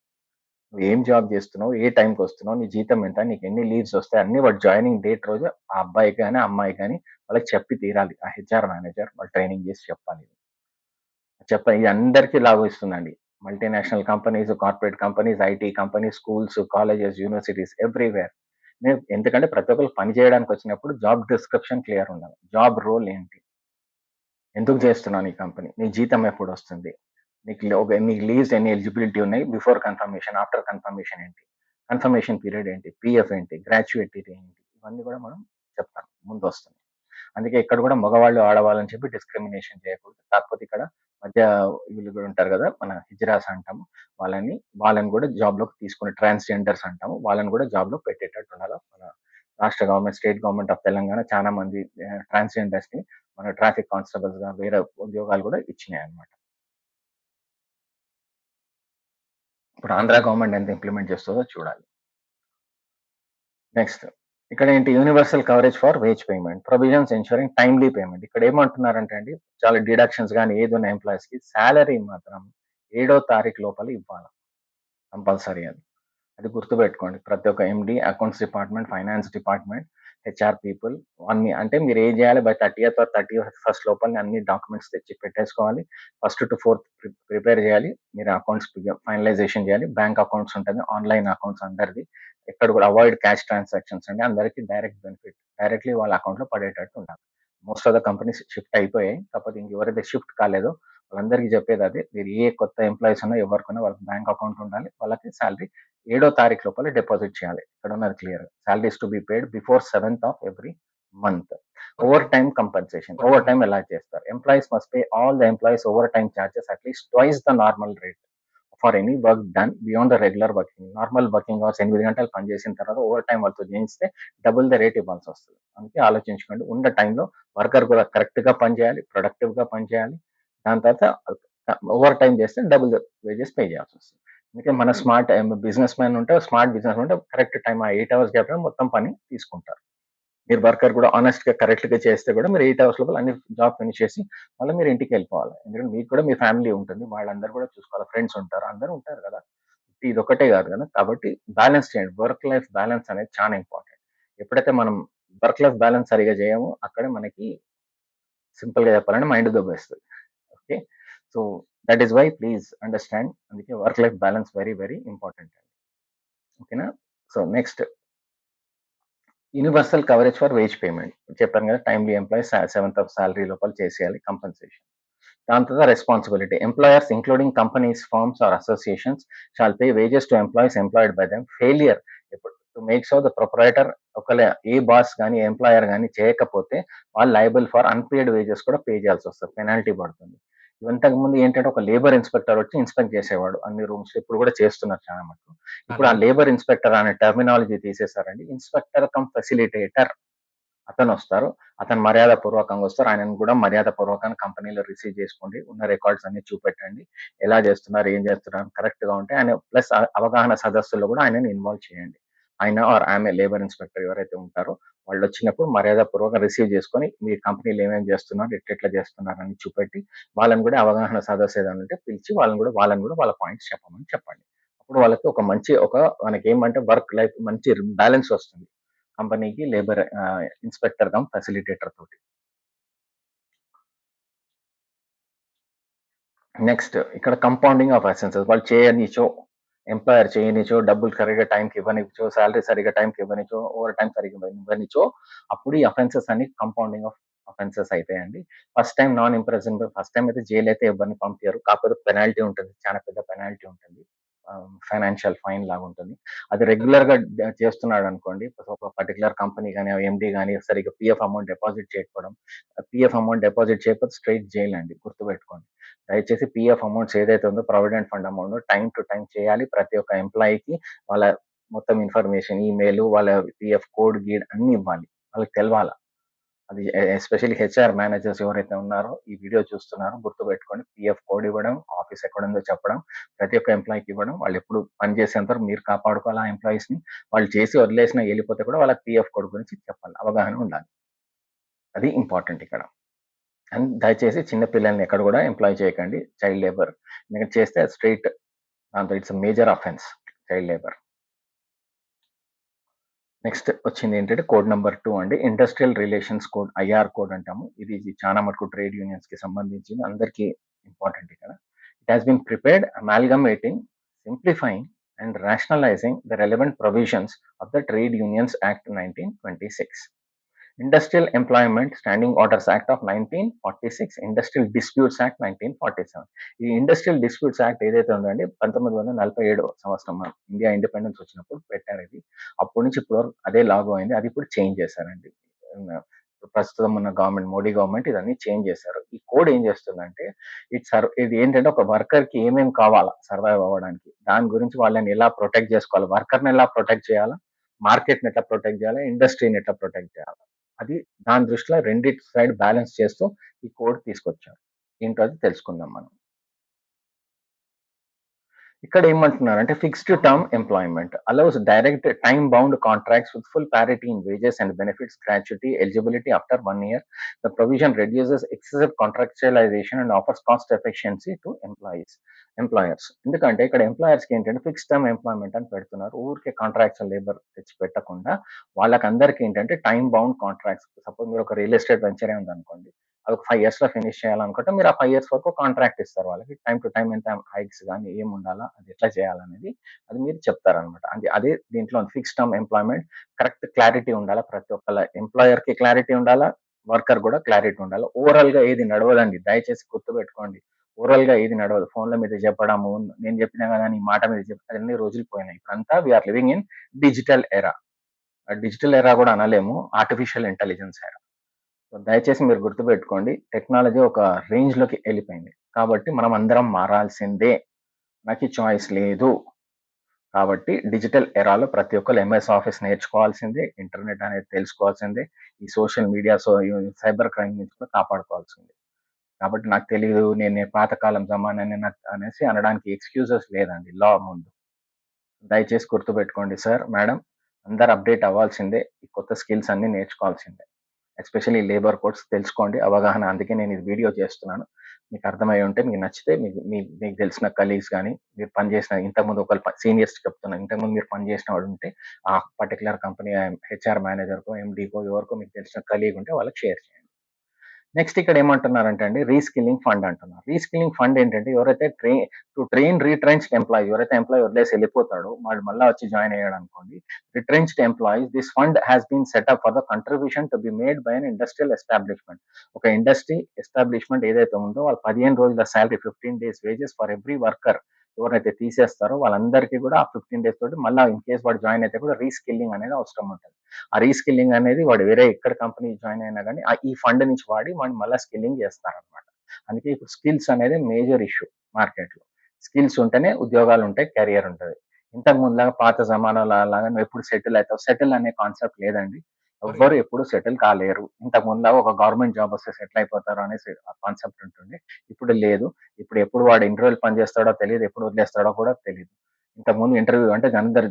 నువ్వు ఏం జాబ్ చేస్తున్నావు, ఏ టైంకి వస్తున్నావు, నీ జీతం ఎంత, నీకు ఎన్ని లీవ్స్ వస్తాయి, అన్ని వాడు జాయినింగ్ డేట్ రోజు ఆ అబ్బాయికి కానీ అమ్మాయి కానీ వాళ్ళకి చెప్పి తీరాలి. ఆ హెచ్ఆర్ మేనేజర్ వాళ్ళు ట్రైనింగ్ చేసి చెప్పాలి. ఇది అందరికీ లాభం ఇస్తుందండి. Multinational companies, corporate companies, IT companies, schools, colleges, universities everywhere. ఎందుకంటే ప్రతి ఒక్కరు పని చేయడానికి వచ్చినప్పుడు జాబ్ డిస్క్రిప్షన్ క్లియర్ ఉండాలి. జాబ్ రోల్ ఏంటి, ఎందుకు చేస్తున్నావు, నీ కంపెనీ, నీ జీతం ఎప్పుడు వస్తుంది, నీకు లీవ్స్ ఎన్ని ఎలిజిబిలిటీ ఉన్నాయి, బిఫోర్ కన్ఫర్మేషన్ ఆఫ్టర్ కన్ఫర్మేషన్ ఏంటి, కన్ఫర్మేషన్ పీరియడ్ ఏంటి, పిఎఫ్ ఏంటి, గ్రాట్యుయేటీ ఏంటి, ఇవన్నీ కూడా మనం చెప్తాం ముందు వస్తుంది. అందుకే ఇక్కడ కూడా మగవాళ్ళు ఆడవాళ్ళని చెప్పి డిస్క్రిమినేషన్ చేయకూడదు. కాకపోతే ఇక్కడ మధ్య వీళ్ళు కూడా ఉంటారు కదా, మన హిజ్రాస్ అంటాము, వాళ్ళని కూడా జాబ్ లోకి తీసుకుని ట్రాన్స్జెండర్స్ అంటాము, వాళ్ళని కూడా జాబ్ లో పెట్టేటట్టు ఉండాలి. మన రాష్ట్ర government, state government of Telangana చాలా మంది ట్రాన్స్జెండర్స్ ని మన ట్రాఫిక్ కానిస్టేబుల్స్ గా వేరే ఉద్యోగాలు కూడా ఇచ్చినాయి అనమాట. ఇప్పుడు ఆంధ్ర గవర్నమెంట్ ఎంత ఇంప్లిమెంట్ చేస్తుందో చూడాలి. నెక్స్ట్ ఇక్కడ ఏంటి, universal coverage for wage payment, provisions ensuring timely payment. ఇక్కడ ఏమంటున్నారంటే అండి, చాలా డిడక్షన్స్ కానీ ఏది ఉన్న ఎంప్లాయీస్ కి శాలరీ మాత్రం 7వ తారీఖు లోపల ఇవ్వాలి కంపల్సరీ. అది గుర్తుపెట్టుకోండి. ప్రతి ఒక్క MD, accounts department, finance department, HR people అంటే మీరు ఏం చేయాలి, బై 30th ఆర్ 31st లోపల అన్ని డాక్యుమెంట్స్ తెచ్చి పెట్టేసుకోవాలి. 1st to 4th ప్రిపేర్ చేయాలి. మీరు అకౌంట్స్ ఫైనలైజేషన్ చేయాలి. బ్యాంక్ అకౌంట్స్ ఉంటుంది, ఆన్లైన్ అకౌంట్స్ అందరిది. ఎక్కడ కూడా అవాయిడ్ క్యాష్ ట్రాన్సాక్షన్స్ అండి. అందరికీ డైరెక్ట్ బెనిఫిట్ డైరెక్ట్లీ వాళ్ళ అకౌంట్ లో పడేటట్టు ఉండాలి. Most of the companies shift అయిపోయాయి, కాకపోతే ఇంకెవరైతే షిఫ్ట్ కాలేదో వాళ్ళందరికీ చెప్పేది అదే, మీరు ఏ కొత్త ఎంప్లాయీస్ ఉన్నా ఎవరికైనా వాళ్ళకి బ్యాంక్ అకౌంట్ ఉండాలి, వాళ్ళకి శాలరీ 7వ తారీఖు లోపల డిపాజిట్ చేయాలి. ఇక్కడ ఉన్నది clear. Salaries to be paid before 7th of every month. Over time compensation, over time ఎలా చేస్తారు, employees must pay all the employees over time charges at least twice the normal rate for any work done beyond the regular working. Normal working hours 8 గంటలు పనిచేసిన తర్వాత over time వాళ్ళతో చేయిస్తే double the rate ఇవ్వాల్సి వస్తుంది. అందుకే ఆలోచించుకోండి, ఉన్న టైంలో వర్కర్ కూడా కరెక్ట్ గా పనిచేయాలి, ప్రొడక్టివ్ గా పనిచేయాలి. దాని తర్వాత ఓవర్ టైం చేస్తే డబుల్ ద వేజెస్ పే చేయాల్సి వస్తుంది. అందుకే మన స్మార్ట్ బిజినెస్ మ్యాన్ ఉంటే, స్మార్ట్ బిజినెస్ ఉంటే కరెక్ట్ టైం, ఆ 8 hours గ్యాప్ మొత్తం పని తీసుకుంటారు. మీరు వర్కర్ కూడా ఆనెస్ట్ గా కరెక్ట్ గా చేస్తే కూడా మీరు 8 hours లోపల అన్ని జాబ్ ఫినిష్ చేసి మళ్ళీ మీరు ఇంటికి వెళ్ళిపోవాలి. ఎందుకంటే మీకు కూడా మీ ఫ్యామిలీ ఉంటుంది, వాళ్ళందరూ కూడా చూసుకోవాలి, ఫ్రెండ్స్ ఉంటారు, అందరూ ఉంటారు కదా. ఇది ఒకటే కాదు కదా. కాబట్టి బ్యాలెన్స్ చేయండి. వర్క్ లైఫ్ బ్యాలెన్స్ అనేది చాలా ఇంపార్టెంట్. ఎప్పుడైతే మనం వర్క్ లైఫ్ బ్యాలెన్స్ సరిగా చేయమో అక్కడే మనకి సింపుల్ గా చెప్పాలంటే మైండ్ దొబ్బేస్తుంది. Okay, so that is why please understand. అందుకే work life balance very very important అండి. ఓకేనా. So next, universal coverage for wage payment చెప్పాను కదా, timely employees 7th of salary లోపల చేసేయాలి కంపెన్సేషన్. దాని తర్వాత responsibility, employers including companies, firms or associations shall pay wages to employees employed by them. Failure to make sure the proprietor, ఒకవేళ ఏ boss కానీ employer కానీ చేయకపోతే వాళ్ళు లయబుల్ ఫర్ అన్పేడ్ వేజెస్ కూడా పే చేయాల్సి వస్తుంది, పెనాల్టీ పడుతుంది. ఇంతకు ముందు ఏంటంటే ఒక లేబర్ ఇన్స్పెక్టర్ వచ్చి ఇన్స్పెక్ట్ చేసేవాడు అన్ని రూమ్స్, ఇప్పుడు కూడా చేస్తున్నారు చాలా మటుకు. ఇప్పుడు ఆ లేబర్ ఇన్స్పెక్టర్ అనే టర్మినాలజీ తీసేశారండి. ఇన్స్పెక్టర్ కమ్ ఫెసిలిటేటర్ అతను వస్తారు, అతను మర్యాద పూర్వకంగా వస్తారు, ఆయనను కూడా మర్యాద పూర్వకంగా కంపెనీలో రిసీవ్ చేసుకోండి, ఉన్న రికార్డ్స్ అన్ని చూపెట్టండి, ఎలా చేస్తున్నారు, ఏం చేస్తున్నారు కరెక్ట్ గా ఉంటే ఆయన ప్లస్ అవగాహన సదస్సులో కూడా ఆయనని ఇన్వాల్వ్ చేయండి. ఆయన ఆర్ ఆమె లేబర్ ఇన్స్పెక్టర్ ఎవరైతే ఉంటారో వాళ్ళు వచ్చినప్పుడు మర్యాద పూర్వకంగా రిసీవ్ చేసుకొని మీ కంపెనీలో ఏమేమి చేస్తున్నారు, ఎట్లా చేస్తున్నారు అని చూపెట్టి వాళ్ళని కూడా అవగాహన సదస్సు ఏదైనా ఉంటే పిలిచి వాళ్ళని కూడా వాళ్ళ పాయింట్స్ చెప్పండి. అప్పుడు వాళ్ళకి మనకి ఏమంటే వర్క్ లైఫ్ మంచి బ్యాలెన్స్ వస్తుంది కంపెనీకి, లేబర్ ఇన్స్పెక్టర్ కమ్ ఫెసిలిటేటర్ తోటి. నెక్స్ట్ ఇక్కడ కంపౌండింగ్ ఆఫ్ అసెన్సెస్, వాళ్ళు చేయనిచో, ఎంప్లాయర్ చేయనిచో, డబ్బులు సరిగా టైంకి ఇవ్వనిచో, శాలరీ సరిగా టైంకి ఇవ్వనిచో, ఓవర్ టైం సరిగా ఇవ్వనిచో, అప్పుడు ఈ అఫెన్సెస్ అన్ని కంపౌండింగ్ ఆఫ్ అఫెన్సెస్ అయితాయండి. First time non imprisonment, first time అయితే జైలు అయితే ఎవరిని పంపించారు, కాకపోతే పెనాల్టీ ఉంటుంది, చాలా పెద్ద పెనాల్టీ ఉంటుంది, ఫైనాన్షియల్ ఫైన్ లాగా ఉంటుంది. అది రెగ్యులర్ గా చేస్తున్నాడు అనుకోండి, ఒక పర్టికులర్ కంపెనీ కానీ ఎండి కానీ సరిగ్గా పిఎఫ్ అమౌంట్ డిపాజిట్ చేయకపోవడం, పిఎఫ్ అమౌంట్ డిపాజిట్ చేయకపోతే స్ట్రైట్ జైల్ అండి, గుర్తుపెట్టుకోండి. దయచేసి పిఎఫ్ అమౌంట్స్ ఏదైతే ఉందో provident fund amount time to time చేయాలి. ప్రతి ఒక్క ఎంప్లాయీకి వాళ్ళ మొత్తం ఇన్ఫర్మేషన్, ఈమెయిల్, వాళ్ళ పిఎఫ్ కోడ్ గీడ్ అన్ని ఇవ్వాలి, వాళ్ళకి తెలవాలి. అది ఎస్పెషల్లీ హెచ్ఆర్ మేనేజర్స్ ఎవరైతే ఉన్నారో ఈ వీడియో చూస్తున్నారో గుర్తుపెట్టుకోండి, పిఎఫ్ కోడ్ ఇవ్వడం, ఆఫీస్ ఎక్కడ ఉందో చెప్పడం, ప్రతి ఒక్క ఎంప్లాయీకి ఇవ్వడం. వాళ్ళు ఎప్పుడు పని చేసేంత వరకు మీరు కాపాడుకోవాలి ఆ ఎంప్లాయీస్ ని. వాళ్ళు చేసి వదిలేసిన వెళ్ళిపోతే కూడా వాళ్ళకి పిఎఫ్ కోడ్ గురించి చెప్పాలి, అవగాహన ఉండాలి. అది ఇంపార్టెంట్ ఇక్కడ. అండ్ దయచేసి చిన్న పిల్లల్ని ఎక్కడ కూడా ఎంప్లాయ్ చేయకండి, చైల్డ్ లేబర్. ఎందుకంటే చేస్తే స్ట్రైట్ దాంతో it's major offence, child labour. Next వచ్చింది ఏంటంటే కోడ్ నెంబర్ 2 అండి, industrial relations code, IR code అంటాము. ఇది చాలా మటుకు ట్రేడ్ యూనియన్స్ కి సంబంధించింది, అందరికీ ఇంపార్టెంట్ ఇక్కడ. It has been prepared amalgamating, simplifying and rationalizing the relevant provisions of the Trade Unions Act 1926. Industrial employment standing orders act of 1946, industrial disputes act 1947. ఈ industrial disputes act ఏదైతే ఉందో అండి 1947 సంవత్సరం మన ఇండియా ఇండిపెండెన్స్ వచ్చినప్పుడు పెట్టారు ఇది. అప్పటి నుంచి ఇప్పటి వరకు అదే లాగో అయింది. అది ఇప్పుడు చేంజ్ చేశారండి. ప్రస్తుతం ఉన్న గవర్నమెంట్, మోడీ గవర్నమెంట్ ఇదన్నీ చేంజ్ చేశారు. ఈ కోడ్ ఏం చేస్తుందంటే ఇది ఏంటంటే ఒక వర్కర్ కి ఏమేమి కావాలా సర్వైవ్ అవ్వడానికి, దాని గురించి వాళ్ళని ఎలా ప్రొటెక్ట్ చేసుకోవాలి, వర్కర్ని ఎలా ప్రొటెక్ట్ చేయాలా, మార్కెట్ని ఎట్లా ప్రొటెక్ట్ చేయాలి, ఇండస్ట్రీని ఎట్లా ప్రొటెక్ట్ చేయాలి, అది దాని దృష్టిలో రెండిటి సైడ్ బ్యాలెన్స్ చేస్తూ ఈ కోడ్ తీసుకొచ్చారు. ఏంటో అది తెలుసుకుందాం మనం. ఇక్కడ ఏమంటున్నారంటే fixed term employment allows direct time bound contracts with full parity in wages and benefits, gratuity, eligibility after 1 year. The provision reduces excessive contractualization and offers cost efficiency to employers. ఎందుకంటే ఇక్కడ ఎంప్లాయర్స్కి ఏంటంటే ఫిక్స్డ్ టర్మ్ ఎంప్లాయ్మెంట్ అని పెడుతున్నారు. ఊరికే contractual labour తెచ్చి పెట్టకుండా వాళ్ళకందరికీ ఏంటంటే టైం బౌండ్ కాంట్రాక్ట్స్. సపోజ్ మీరు ఒక రియల్ ఎస్టేట్ వెంచరే ఉందనుకోండి, అది ఒక 5 years లో ఫినిష్ చేయాలనుకుంటే మీరు ఆ 5 years వరకు కాంట్రాక్ట్ ఇస్తారు వాళ్ళకి. టైం టు టైం ఎంత హైక్స్ కానీ ఏమి ఉండాలా, అది ఎట్లా చేయాలనేది అది మీరు చెప్తారనమాట. అదే దీంట్లో fix term employment. Correct clarity ఉండాలా, ప్రతి ఒక్కళ్ళ ఎంప్లాయర్ కి క్లారిటీ ఉండాలా, వర్కర్ కూడా క్లారిటీ ఉండాలి. ఓవరాల్ గా ఏది నడవదండి, దయచేసి గుర్తుపెట్టుకోండి. ఓవరాల్ గా ఏది నడవదు. ఫోన్ల మీద చెప్పడము, నేను చెప్పినా కదా నీ మాట మీద అన్ని రోజులు పోయినాయి. ఇప్పుడంతా we are living in digital era. Digital era కూడా అనలేము, ఆర్టిఫిషియల్ ఇంటెలిజెన్స్ ఎరా. దయచేసి మీరు గుర్తుపెట్టుకోండి, టెక్నాలజీ ఒక రేంజ్ లోకి వెళ్ళిపోయింది కాబట్టి మనం అందరం మారాల్సిందే, నాకు చాయిస్ లేదు. కాబట్టి డిజిటల్ ఎరాలో ప్రతి ఒక్కరు ఎంఎస్ ఆఫీస్ నేర్చుకోవాల్సిందే, ఇంటర్నెట్ అనేది తెలుసుకోవాల్సిందే, ఈ సోషల్ మీడియా సైబర్ క్రైమ్ నుంచి కూడా కాపాడుకోవాల్సిందే. కాబట్టి నాకు తెలియదు, నేను పాతకాలం జమానాన్ని నాకు అనేసి అనడానికి ఎక్స్క్యూజెస్ లేదండి లా ముందు. దయచేసి గుర్తుపెట్టుకోండి సార్, మేడం, అందరు అప్డేట్ అవ్వాల్సిందే, ఈ కొత్త స్కిల్స్ అన్ని నేర్చుకోవాల్సిందే. ఎస్పెషల్లీ లేబర్ కోడ్స్ తెలుసుకోండి, అవగాహన. అందుకే నేను ఇది వీడియో చేస్తున్నాను. మీకు అర్థమై ఉంటే, మీకు నచ్చితే మీకు తెలిసిన కలీగ్స్ కానీ, మీరు పనిచేసిన ఇంతకుముందు ఒక సీనియర్స్ చెప్తున్నాను, ఇంతకుముందు మీరు పనిచేసిన వాడు ఉంటే ఆ పర్టికులర్ కంపెనీ హెచ్ఆర్ మేనేజర్కో, ఎండీకో, ఎవరికో మీకు తెలిసిన కలీగ్ ఉంటే వాళ్ళకి షేర్ చేయండి. నెక్స్ట్ ఇక్కడ ఏమంటున్నారంటే అండి, రీస్కిల్లింగ్ ఫండ్ అంటున్నారు. రీస్కిల్లింగ్ ఫండ్ ఏంటంటే ఎవరైతే ట్రైన్ రీట్రెంచ్డ్ ఎంప్లాయీ, ఎవరైతే ఎంప్లాయీ వదిలేసి వెళ్ళిపోతాడో వాడు మళ్ళీ వచ్చి జాయిన్ అయ్యాడు అనుకోండి, retrenched employees, this fund has been set up for the contribution to be made by an industrial establishment. ఒక ఇండస్ట్రీ ఎస్టాబ్లిష్మెంట్ ఏదైతే ఉందో వాళ్ళు 15 రోజుల salary, 15 days wages for every worker ఎవరైతే తీసేస్తారో వాళ్ళందరికీ కూడా ఆ 15 days తోటి మళ్ళీ ఇన్ కేస్ వాడు జాయిన్ అయితే కూడా రీస్కిల్లింగ్ అనేది అవసరం ఉంటుంది. ఆ రీస్కిల్లింగ్ అనేది వాడు వేరే ఎక్కడ కంపెనీ జాయిన్ అయినా కానీ ఈ ఫండ్ నుంచి వాడి వాడిని మళ్ళీ స్కిల్లింగ్ చేస్తారనమాట. అందుకే ఇప్పుడు స్కిల్స్ అనేది మేజర్ ఇష్యూ మార్కెట్లో. స్కిల్స్ ఉంటేనే ఉద్యోగాలు ఉంటాయి, కెరియర్ ఉంటుంది. ఇంతకు ముందులాగా పాత జమానాలో లాగా నువ్వు ఎప్పుడు సెటిల్ అవుతావు, సెటిల్ అనే కాన్సెప్ట్ లేదండి. ఎవ్వరు ఎప్పుడు సెటిల్ కాలేరు. ఇంతకు ముందులాగా ఒక గవర్నమెంట్ జాబ్ వస్తే సెటిల్ అయిపోతారు అనేసి కాన్సెప్ట్ ఉంటుంది, ఇప్పుడు లేదు. ఇప్పుడు ఎప్పుడు వాడు ఎన్ని రోజులు పని చేస్తాడో తెలియదు, ఎప్పుడు వదిలేస్తాడో కూడా తెలియదు. ఇంతకుముందు ఇంటర్వ్యూ అంటే అందరు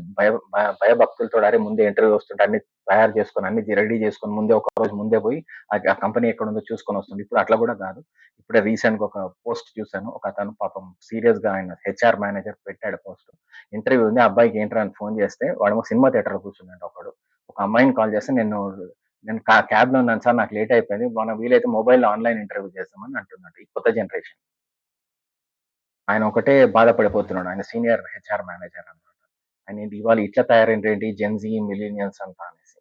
భయభక్తులతో అరే ముందే ఇంటర్వ్యూ వస్తుంటే అన్ని తయారు చేసుకొని అన్ని రెడీ చేసుకొని ముందే ఒక రోజు ముందే పోయి ఆ కంపెనీ ఎక్కడ ఉందో చూసుకొని వస్తుంది. ఇప్పుడు అట్లా కూడా కాదు. ఇప్పుడే రీసెంట్ గా ఒక పోస్ట్ చూసాను, ఒక అతను పాపం సీరియస్ గా ఆయన హెచ్ఆర్ మేనేజర్ పెట్టాడు పోస్ట్. ఇంటర్వ్యూ ఉంది, ఆ అబ్బాయికి ఏంట్రా అని ఫోన్ చేస్తే వాడు సినిమా థియేటర్ లో కూర్చున్నాడు. ఒకడు ఒక అమ్మాయిని కాల్ చేస్తే నేను క్యాబ్ లో ఉన్నాను సార్, నాకు లేట్ అయిపోయింది, మనం వీలైతే మొబైల్ ఆన్లైన్ ఇంటర్వ్యూ చేస్తామని అంటున్నాడు ఈ కొత్త జనరేషన్. ఆయన ఒకటే బాధపడిపోతున్నాడు, ఆయన సీనియర్ హెచ్ఆర్ మేనేజర్ అనమాట. ఆయన ఏంటి ఇవాళ ఇట్లా తయారైంది జెన్జీ మిలీనియన్స్ అంతా అనేసి.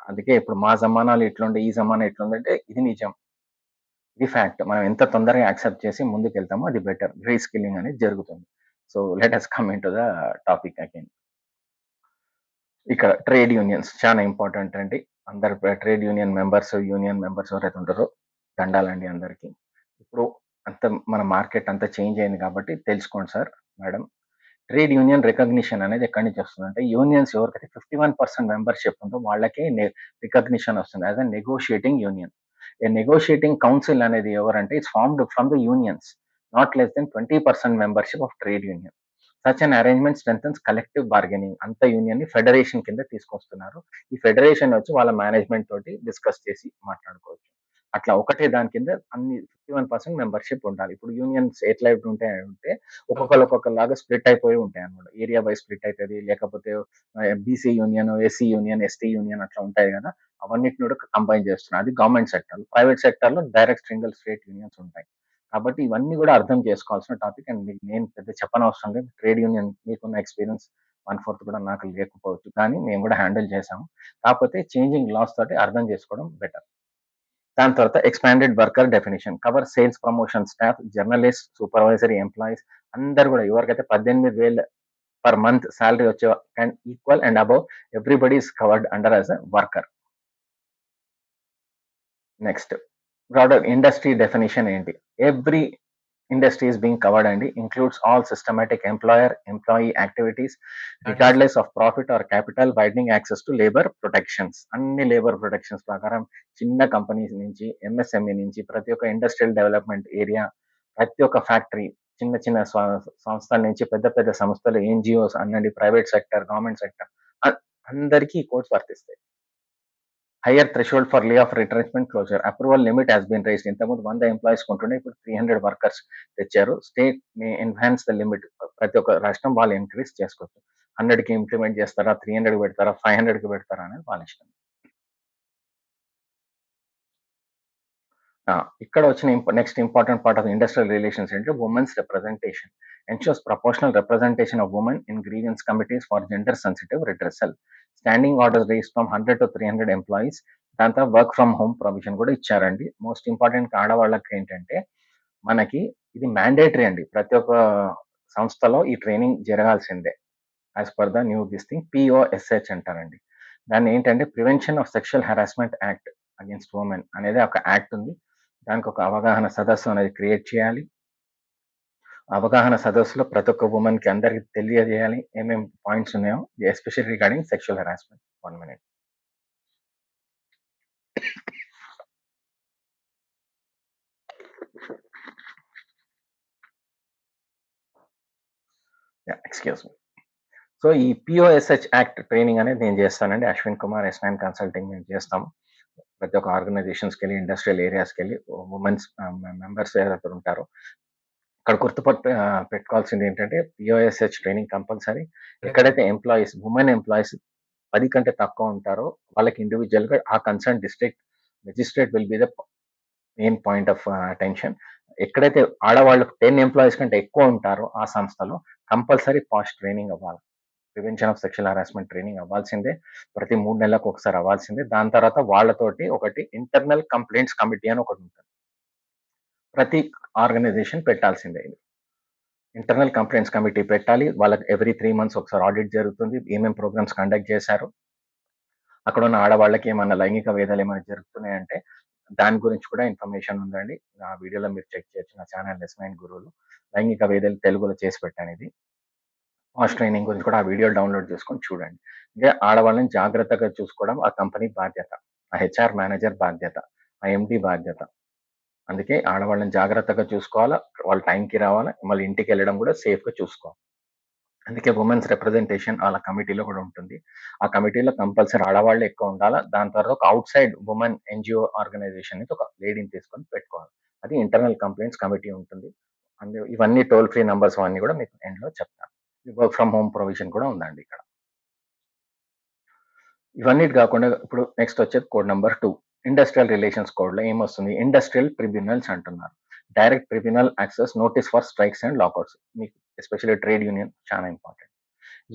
అందుకే ఇప్పుడు మా జమానాలు ఇట్లుండే, ఈ జమానా ఎట్లుందంటే ఇది నిజం, ఇది ఫ్యాక్ట్. మనం ఎంత తొందరగా యాక్సెప్ట్ చేసి ముందుకు వెళ్తామో అది బెటర్. రీస్కిల్లింగ్ అనేది జరుగుతుంది. So let us come in to the topic again. ఇక్కడ ట్రేడ్ యూనియన్స్ చాలా ఇంపార్టెంట్ అండి. అందరు ట్రేడ్ యూనియన్ మెంబర్స్ ఎవరైతే ఉంటారో దండాలండి అందరికీ. ఇప్పుడు అంత మన మార్కెట్ అంతా చేంజ్ అయింది కాబట్టి తెలుసుకోండి sir, madam. Trade union recognition అనేది ఎక్కడి నుంచి వస్తుంది అంటే, యూనియన్స్ ఎవరికైతే 51% మెంబర్షిప్ ఉందో వాళ్ళకే రికగ్నిషన్ వస్తుంది as a negotiating union. A negotiating council అనేది ఎవరంటే it's formed from the unions not less than 20% membership of trade union. Such an arrangement strengthens collective bargaining. అంత యూనియన్ ని ఫెడరేషన్ కింద తీసుకొస్తున్నారు. ఈ ఫెడరేషన్ వచ్చి వాళ్ళ మేనేజ్మెంట్ తోటి డిస్కస్ చేసి మాట్లాడుకోవచ్చు. అట్లా ఒకటే దాని కింద అన్ని 51% మెంబర్షిప్ ఉండాలి. ఇప్పుడు యూనియన్స్ ఎట్లా ఉంటాయంటే ఒక్కొక్కలాగా స్ప్లిట్ అయిపోయి ఉంటాయి అనమాట. ఏరియా వైజ్ స్ప్లిట్ అవుతుంది, లేకపోతే BC union, SC union, ST union అట్లా ఉంటాయి కదా. అవన్నిటిని కూడా కంబైన్ చేస్తున్నారు. అది గవర్నమెంట్ సెక్టర్. ప్రైవేట్ సెక్టర్ లో డైరెక్ట్ సింగిల్ స్టేట్ యూనియన్స్ ఉంటాయి. కాబట్టి ఇవన్నీ కూడా అర్థం చేసుకోవాల్సిన టాపిక్. అండ్ నేను పెద్ద చెప్పనవసరం లేదు, ట్రేడ్ యూనియన్ మీకున్న ఎక్స్పీరియన్స్ 1/4 కూడా నాకు లేకపోవచ్చు, కానీ మేము కూడా హ్యాండిల్ చేసాము. కాకపోతే చేంజింగ్ లాస్ తోటి అర్థం చేసుకోవడం బెటర్. దాని తర్వాత expanded worker definition cover sales, promotion staff, journalist, supervisory employees అందరు కూడా ఎవరికైతే 18,000 per month salary వచ్చే and equal and above everybody is covered under as a worker. Next broader industry definition ఏంటి? Every industry is being covered and includes all systematic employee activities regardless of profit or capital, widening access to labor protections. అన్ని labour protections ప్రకారం చిన్న companies నుంచి MSME నుంచి ప్రతి ఒక్క industrial development area, ప్రతి ఒక్క ఫ్యాక్టరీ, చిన్న చిన్న సంస్థల నుంచి పెద్ద పెద్ద సంస్థలు, ఎన్జిఓస్ అనండి, ప్రైవేట్ సెక్టర్, గవర్నమెంట్ సెక్టర్, అందరికీ కోర్స్ వర్తిస్తాయి. Higher threshold for lay off retrenchment closure approval limit has been raised. ఇంతకుముందు 100 ఎంప్లాయీస్ కొంటుండే, ఇప్పుడు 300 వర్కర్స్ తెచ్చారు. State may enhance the limit. ప్రతి ఒక్క రాష్ట్రం వాళ్ళు ఇంక్రీజ్ చేసుకోవచ్చు. 100కి ఇంప్లిమెంట్ చేస్తారా, 300కి పెడతారా, 500కి పెడతారా అనేది వాళ్ళ ఇష్టం. ఇక్కడ వచ్చిన next important part of industrial relations అంటే women's representation. Ensures proportional representation of women in grievance committees for gender sensitive redressal. Standing orders raise from 100 to 300 employees. దాంతో వర్క్ ఫ్రమ్ హోమ్ ప్రొవిజన్ కూడా ఇచ్చారండి. మోస్ట్ ఇంపార్టెంట్ ఆడవాళ్ళకి ఏంటంటే మనకి ఇది mandatory అండి. ప్రతి ఒక్క సంస్థలో ఈ ట్రైనింగ్ జరగాల్సిందే as per the new this thing POSH అంటారండి. దాన్ని ఏంటంటే prevention of sexual harassment act against women అనేది ఒక యాక్ట్ ఉంది. దానికి ఒక అవగాహన సదస్సు అనేది క్రియేట్ చేయాలి. అవగాహన సదస్సులో ప్రతి ఒక్క ఉమెన్కి అందరికి తెలియజేయాలి ఏమేమి పాయింట్స్ ఉన్నాయో, especially regarding sexual harassment. 1 minute. Excuse me. So ఈ పిఓఎస్హెచ్ యాక్ట్ ట్రైనింగ్ అనేది నేను చేస్తానండి. అశ్విన్ కుమార్ S9 కన్సల్టింగ్ మేము చేస్తాము. ప్రతి ఒక్క ఆర్గనైజేషన్స్కి వెళ్ళి, ఇండస్ట్రియల్ ఏరియాస్కి వెళ్ళి ఉమెన్స్ మెంబర్స్ ఎవరైతే ఉంటారో అక్కడ పెట్టుకోవాల్సింది ఏంటంటే పిఓఎస్హెచ్ ట్రైనింగ్ కంపల్సరీ. ఎక్కడైతే ఎంప్లాయీస్, ఉమెన్ ఎంప్లాయీస్ 10 కంటే తక్కువ ఉంటారో వాళ్ళకి ఇండివిజువల్గా ఆ concern district magistrate will be the main point of attention. ఎక్కడైతే ఆడవాళ్ళు 10 ఎంప్లాయీస్ కంటే ఎక్కువ ఉంటారో ఆ సంస్థలో కంపల్సరీ పాస్ట్ ట్రైనింగ్ అవ్వాలి. Prevention of sexual harassment training అవ్వాల్సిందే. ప్రతి 3 నెలలకు ఒకసారి అవ్వాల్సిందే. దాని తర్వాత వాళ్ళతోటి ఒకటి ఇంటర్నల్ కంప్లైంట్స్ కమిటీ అని ఒకటి ఉంటుంది. ప్రతి ఆర్గనైజేషన్ పెట్టాల్సిందే. ఇది ఇంటర్నల్ కంప్లైంట్స్ కమిటీ పెట్టాలి. వాళ్ళకి ఎవ్రీ 3 months ఒకసారి ఆడిట్ జరుగుతుంది. ఏమేమి ప్రోగ్రామ్స్ కండక్ట్ చేశారు, అక్కడ ఉన్న ఆడవాళ్ళకి ఏమన్నా లైంగిక వేదాలు ఏమైనా జరుగుతున్నాయంటే దాని గురించి కూడా ఇన్ఫర్మేషన్ ఉందండి. నా వీడియోలో మీరు చెక్ చేయొచ్చు. నా ఛానల్ S9 గురువులు లైంగిక వేదాలు తెలుగులో చేసి పెట్టాను. ఇది పాస్ట్ ట్రైనింగ్ గురించి కూడా ఆ వీడియో డౌన్లోడ్ చేసుకొని చూడండి. అంటే ఆడవాళ్ళని జాగ్రత్తగా చూసుకోవడం ఆ కంపెనీ బాధ్యత, ఆ హెచ్ఆర్ మేనేజర్ బాధ్యత, ఆ ఎండి బాధ్యత. అందుకే ఆడవాళ్ళని జాగ్రత్తగా చూసుకోవాలా, వాళ్ళ టైంకి రావాలా, మళ్ళీ ఇంటికి వెళ్ళడం కూడా సేఫ్గా చూసుకోవాలి. అందుకే ఉమెన్స్ రిప్రజెంటేషన్ వాళ్ళ కమిటీలో కూడా ఉంటుంది. ఆ కమిటీలో కంపల్సరీ ఆడవాళ్ళు ఎక్కువ ఉండాలా. దాని తర్వాత ఒక outside women NGO organisation నుంచి ఒక లేడీని తీసుకొని పెట్టుకోవాలి. అది ఇంటర్నల్ కంప్లైంట్స్ కమిటీ ఉంటుంది. ఇవన్నీ టోల్ ఫ్రీ నంబర్స్ అన్నీ కూడా మీకు ఎండ్లో చెప్తాను. వర్క్ ఫ్రమ్ హోమ్ ప్రొవిజన్ కూడా ఉందండి ఇక్కడ. ఇవన్నిటి కాకుండా ఇప్పుడు నెక్స్ట్ వచ్చేది కోడ్ నెంబర్ 2. ఇండస్ట్రియల్ రిలేషన్స్ కోడ్లో ఏమొస్తుంది? ఇండస్ట్రియల్ ట్రిబ్యునల్స్ అంటున్నారు. Direct tribunal access, notice for strikes and lockouts. మీకు ఎస్పెషల్లీ ట్రేడ్ యూనియన్ చాలా important.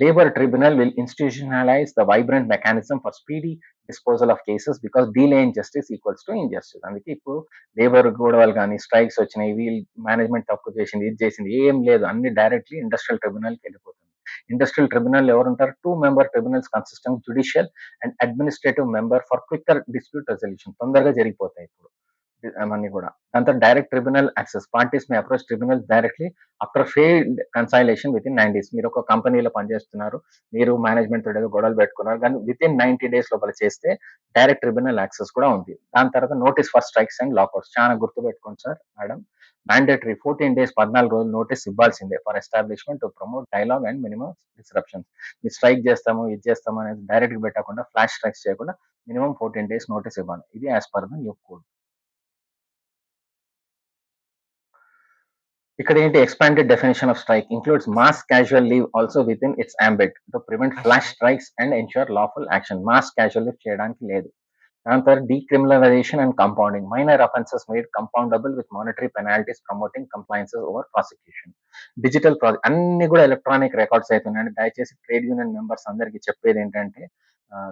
Labor Tribunal will institutionalize the vibrant mechanism for speedy disposal of cases because delay in justice equals to injustice. అందుకే ఇప్పుడు labour గొడవలు కానీ, strikes వచ్చినాయి, వీళ్ళు management తప్పు చేసింది, ఇది చేసింది, ఏం లేదు, అన్ని డైరెక్ట్లీ ఇండస్ట్రియల్ ట్రిబ్యునల్కి వెళ్ళిపోతుంది. ఇండస్ట్రియల్ ట్రిబ్యునల్ ఎవరు ఉంటారు? 2 member tribunals consisting judicial and administrative member for quicker dispute resolution. తొందరగా జరిగిపోతాయి ఇప్పుడు అవన్నీ కూడా. దాంతో direct tribunal access, parties may approach tribunal directly after failed conciliation within 9 days. మీరు ఒక కంపెనీలో పనిచేస్తున్నారు, మీరు మేనేజ్మెంట్ తోటి గొడవలు పెట్టుకున్నారు, కానీ విత్ ఇన్ 90 days లోపల చేస్తే డైరెక్ట్ ట్రిబ్యునల్ యాక్సెస్ కూడా ఉంది. దాని తర్వాత నోటీస్ ఫర్ స్ట్రైక్స్ అండ్ లాకౌట్స్. చాలా గుర్తు పెట్టుకోండి సార్ మేడం. మ్యాండేటరీ 14 days 14 రోజులు నోటీస్ ఇవ్వాల్సిందే for establishment to promote dialogue and minimum disruptions. మీరు స్ట్రైక్ చేస్తాము, ఇది చేస్తాము అనేది డైరెక్ట్ పెట్టకుండా, ఫ్లాష్ స్ట్రైక్స్ చేయకుండా మినిమం 14 days నోటీస్ ఇవ్వాలి. ఇది as per the new code. ఇక్కడ ఏంటి? Expanded definition of strike includes mass casual leave also within its ambit to prevent flash strikes and ensure lawful action. Mass casual leave చేయడానికి లేదు. దాని తర్వాత decriminalisation and compounding, minor offences made compoundable with monetary penalties, promoting compliances over prosecution. Digital అన్ని కూడా electronic records అవుతున్నాయండి. దయచేసి trade union members అందరికీ చెప్పేది ఏంటంటే,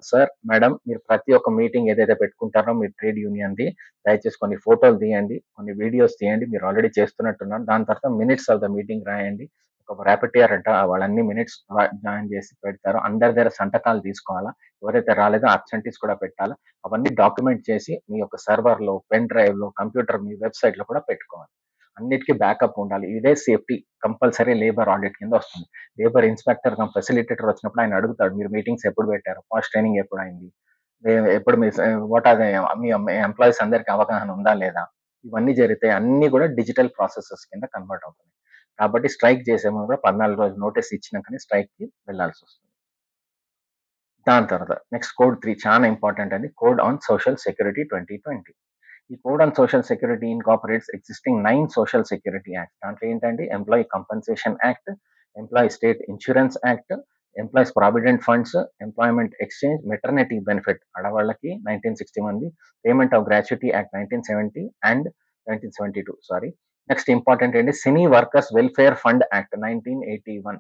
సార్ మేడం, మీరు ప్రతి ఒక్క మీటింగ్ ఏదైతే పెట్టుకుంటారో మీ ట్రేడ్ యూనియన్ది, దయచేసి కొన్ని ఫోటోలు తీయండి, కొన్ని వీడియోస్ తీయండి. మీరు ఆల్రెడీ చేస్తున్నట్టున్నారు. దాని తర్వాత మినిట్స్ ఆఫ్ ద మీటింగ్ రాయండి. ఒక ర్యాపిటియర్ అంట, వాళ్ళన్ని మినిట్స్ జాయిన్ చేసి పెడతారు. అందరి దగ్గర సంతకాలు తీసుకోవాలా. ఎవరైతే రాలేదో అబ్సెంటీస్ కూడా పెట్టాలా. అవన్నీ డాక్యుమెంట్ చేసి మీ యొక్క సర్వర్లో, పెన్ డ్రైవ్లో, కంప్యూటర్, మీ వెబ్సైట్లో కూడా పెట్టుకోవాలి. అన్నిటికీ బ్యాకప్ ఉండాలి. ఇదే సేఫ్టీ. కంపల్సరీ లేబర్ ఆడిట్ కింద వస్తుంది. లేబర్ ఇన్స్పెక్టర్ ఫెసిలిటేటర్ వచ్చినప్పుడు ఆయన అడుగుతాడు, మీరు మీటింగ్స్ ఎప్పుడు పెట్టారు, ఫాస్ట్ ట్రైనింగ్ ఎప్పుడు అయింది, ఎప్పుడు మీ వాట్ ఆర్ మీ ఎంప్లాయీస్ అందరికి అవగాహన ఉందా లేదా, ఇవన్నీ జరిగితే అన్ని కూడా డిజిటల్ ప్రాసెసెస్ కింద కన్వర్ట్ అవుతుంది. కాబట్టి స్ట్రైక్ చేసే ముందు కూడా 14 రోజులు నోటీస్ ఇచ్చినాకనే స్ట్రైక్ కి వెళ్లాల్సి వస్తుంది. దాని తర్వాత నెక్స్ట్ కోడ్ 3 చాలా ఇంపార్టెంట్ అండి. Code on social security 2020. ఈ code on social security incorporates existing 9 social security act. దాంట్లో ఏంటంటే employee compensation act, employee state insurance act, employees provident funds, employment exchange, maternity benefit ఆడవాళ్ళకి 1961, payment of gratuity act 1970 and 1972 sorry. Next important ఏంటి, cine workers welfare fund act 1981.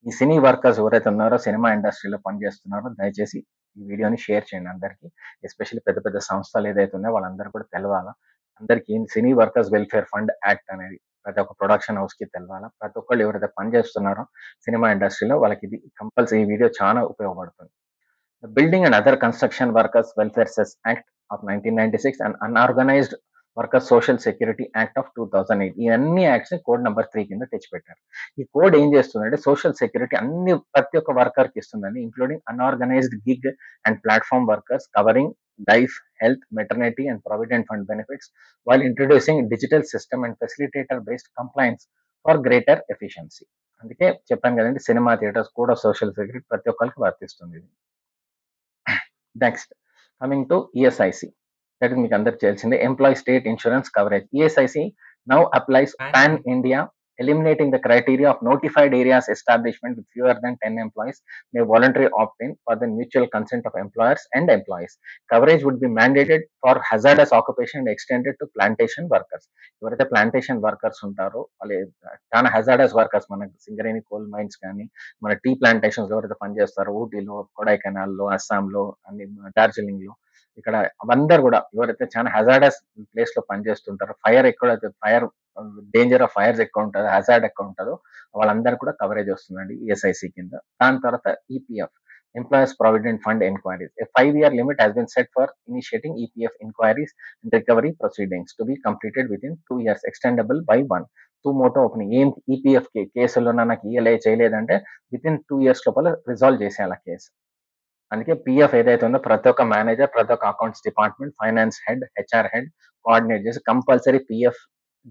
ఈ సినీ workers ఎవరైతే ఉన్నారో, cinema ఇండస్ట్రీలో పనిచేస్తున్నారో, దయచేసి ఈ వీడియోని షేర్ చేయండి అందరికీ. ఎస్పెషల్లీ పెద్ద పెద్ద సంస్థలు ఏదైతే ఉన్నాయో వాళ్ళందరూ కూడా తెలవాలా. అందరికీ సినీ వర్కర్స్ వెల్ఫేర్ ఫండ్ యాక్ట్ అనేది ప్రతి ఒక్క ప్రొడక్షన్ హౌస్ కి తెలవాలా. ప్రతి ఒక్కళ్ళు ఎవరైతే పనిచేస్తున్నారో సినిమా ఇండస్ట్రీలో వాళ్ళకి ఇది కంపల్సరీ, ఈ వీడియో చాలా ఉపయోగపడుతుంది. The Building and Other Construction Workers Welfare Cess Act of 1996 and Unorganized Workers Social Security Act of 2008. ఈ అన్ని యాక్ట్స్ కోడ్ నెంబర్ 3 కింద తెచ్చిపెట్టారు. ఈ కోడ్ ఏం చేస్తుందంటే సోషల్ సెక్యూరిటీ అన్ని ప్రతి ఒక్క వర్కర్ కి ఇస్తుందండి, including unorganised gig and platform workers, covering life, health, maternity and provident fund benefits, while introducing digital system and facilitator based compliance for greater efficiency. అందుకే చెప్పాను కదండి, సినిమా థియేటర్స్ కూడా సోషల్ సెక్యూరిటీ ప్రతి ఒక్కరికి వర్తిస్తుంది. Next coming to ESIC, that is మీకు అందరికి తెలిసిందే, employee state insurance coverage. ESIC now applies pan India, eliminating the criteria of notified areas establishment with fewer than 10 employees may voluntarily opt in for the mutual consent of employers and employees. Coverage would be mandated for hazardous occupation and extended to plantation workers. ఎవరైతే plantation workers ఉంటారో వాళ్ళు చాలా hazardous workers, మన Singareni coal mines కానీ, మన tea plantations ఎవరైతే పనిచేస్తారో ఊటీలో, కొడైకెనాల్లో, అస్సాంలో, అన్ని డార్జిలింగ్ లో, ఇక్కడ అందరు కూడా ఎవరైతే చాలా హజార్డస్ ప్లేస్ లో పనిచేస్తుంటారో, ఫైర్ ఎక్కడైతే ఫైర్ డేంజర్ ఆఫ్ ఫైర్స్ ఎక్కువ ఉంటుందో, హజార్డ్ ఎక్కువ ఉంటుందో, వాళ్ళందరూ కూడా కవరేజ్ వస్తుందండి ఈఎస్ఐసి కింద. దాని తర్వాత EPF, employees provident fund enquiries. A 5-year limit has been set for initiating EPF inquiries and recovery proceedings to be completed within 2 years, extendable by 1. మోటో ఓపెనింగ్. ఏం ఈపీఎఫ్ కేసులో నాకు చేయలేదంటే విత్ ఇన్ 2 years లోపల రిజాల్వ్ చేసేయాలి కేసు. అందుకే పిఎఫ్ ఏదైతే ఉందో ప్రతి ఒక్క మేనేజర్, ప్రతి ఒక్క accounts department, finance head, HR head coordinate చేసి కంపల్సరీ పిఎఫ్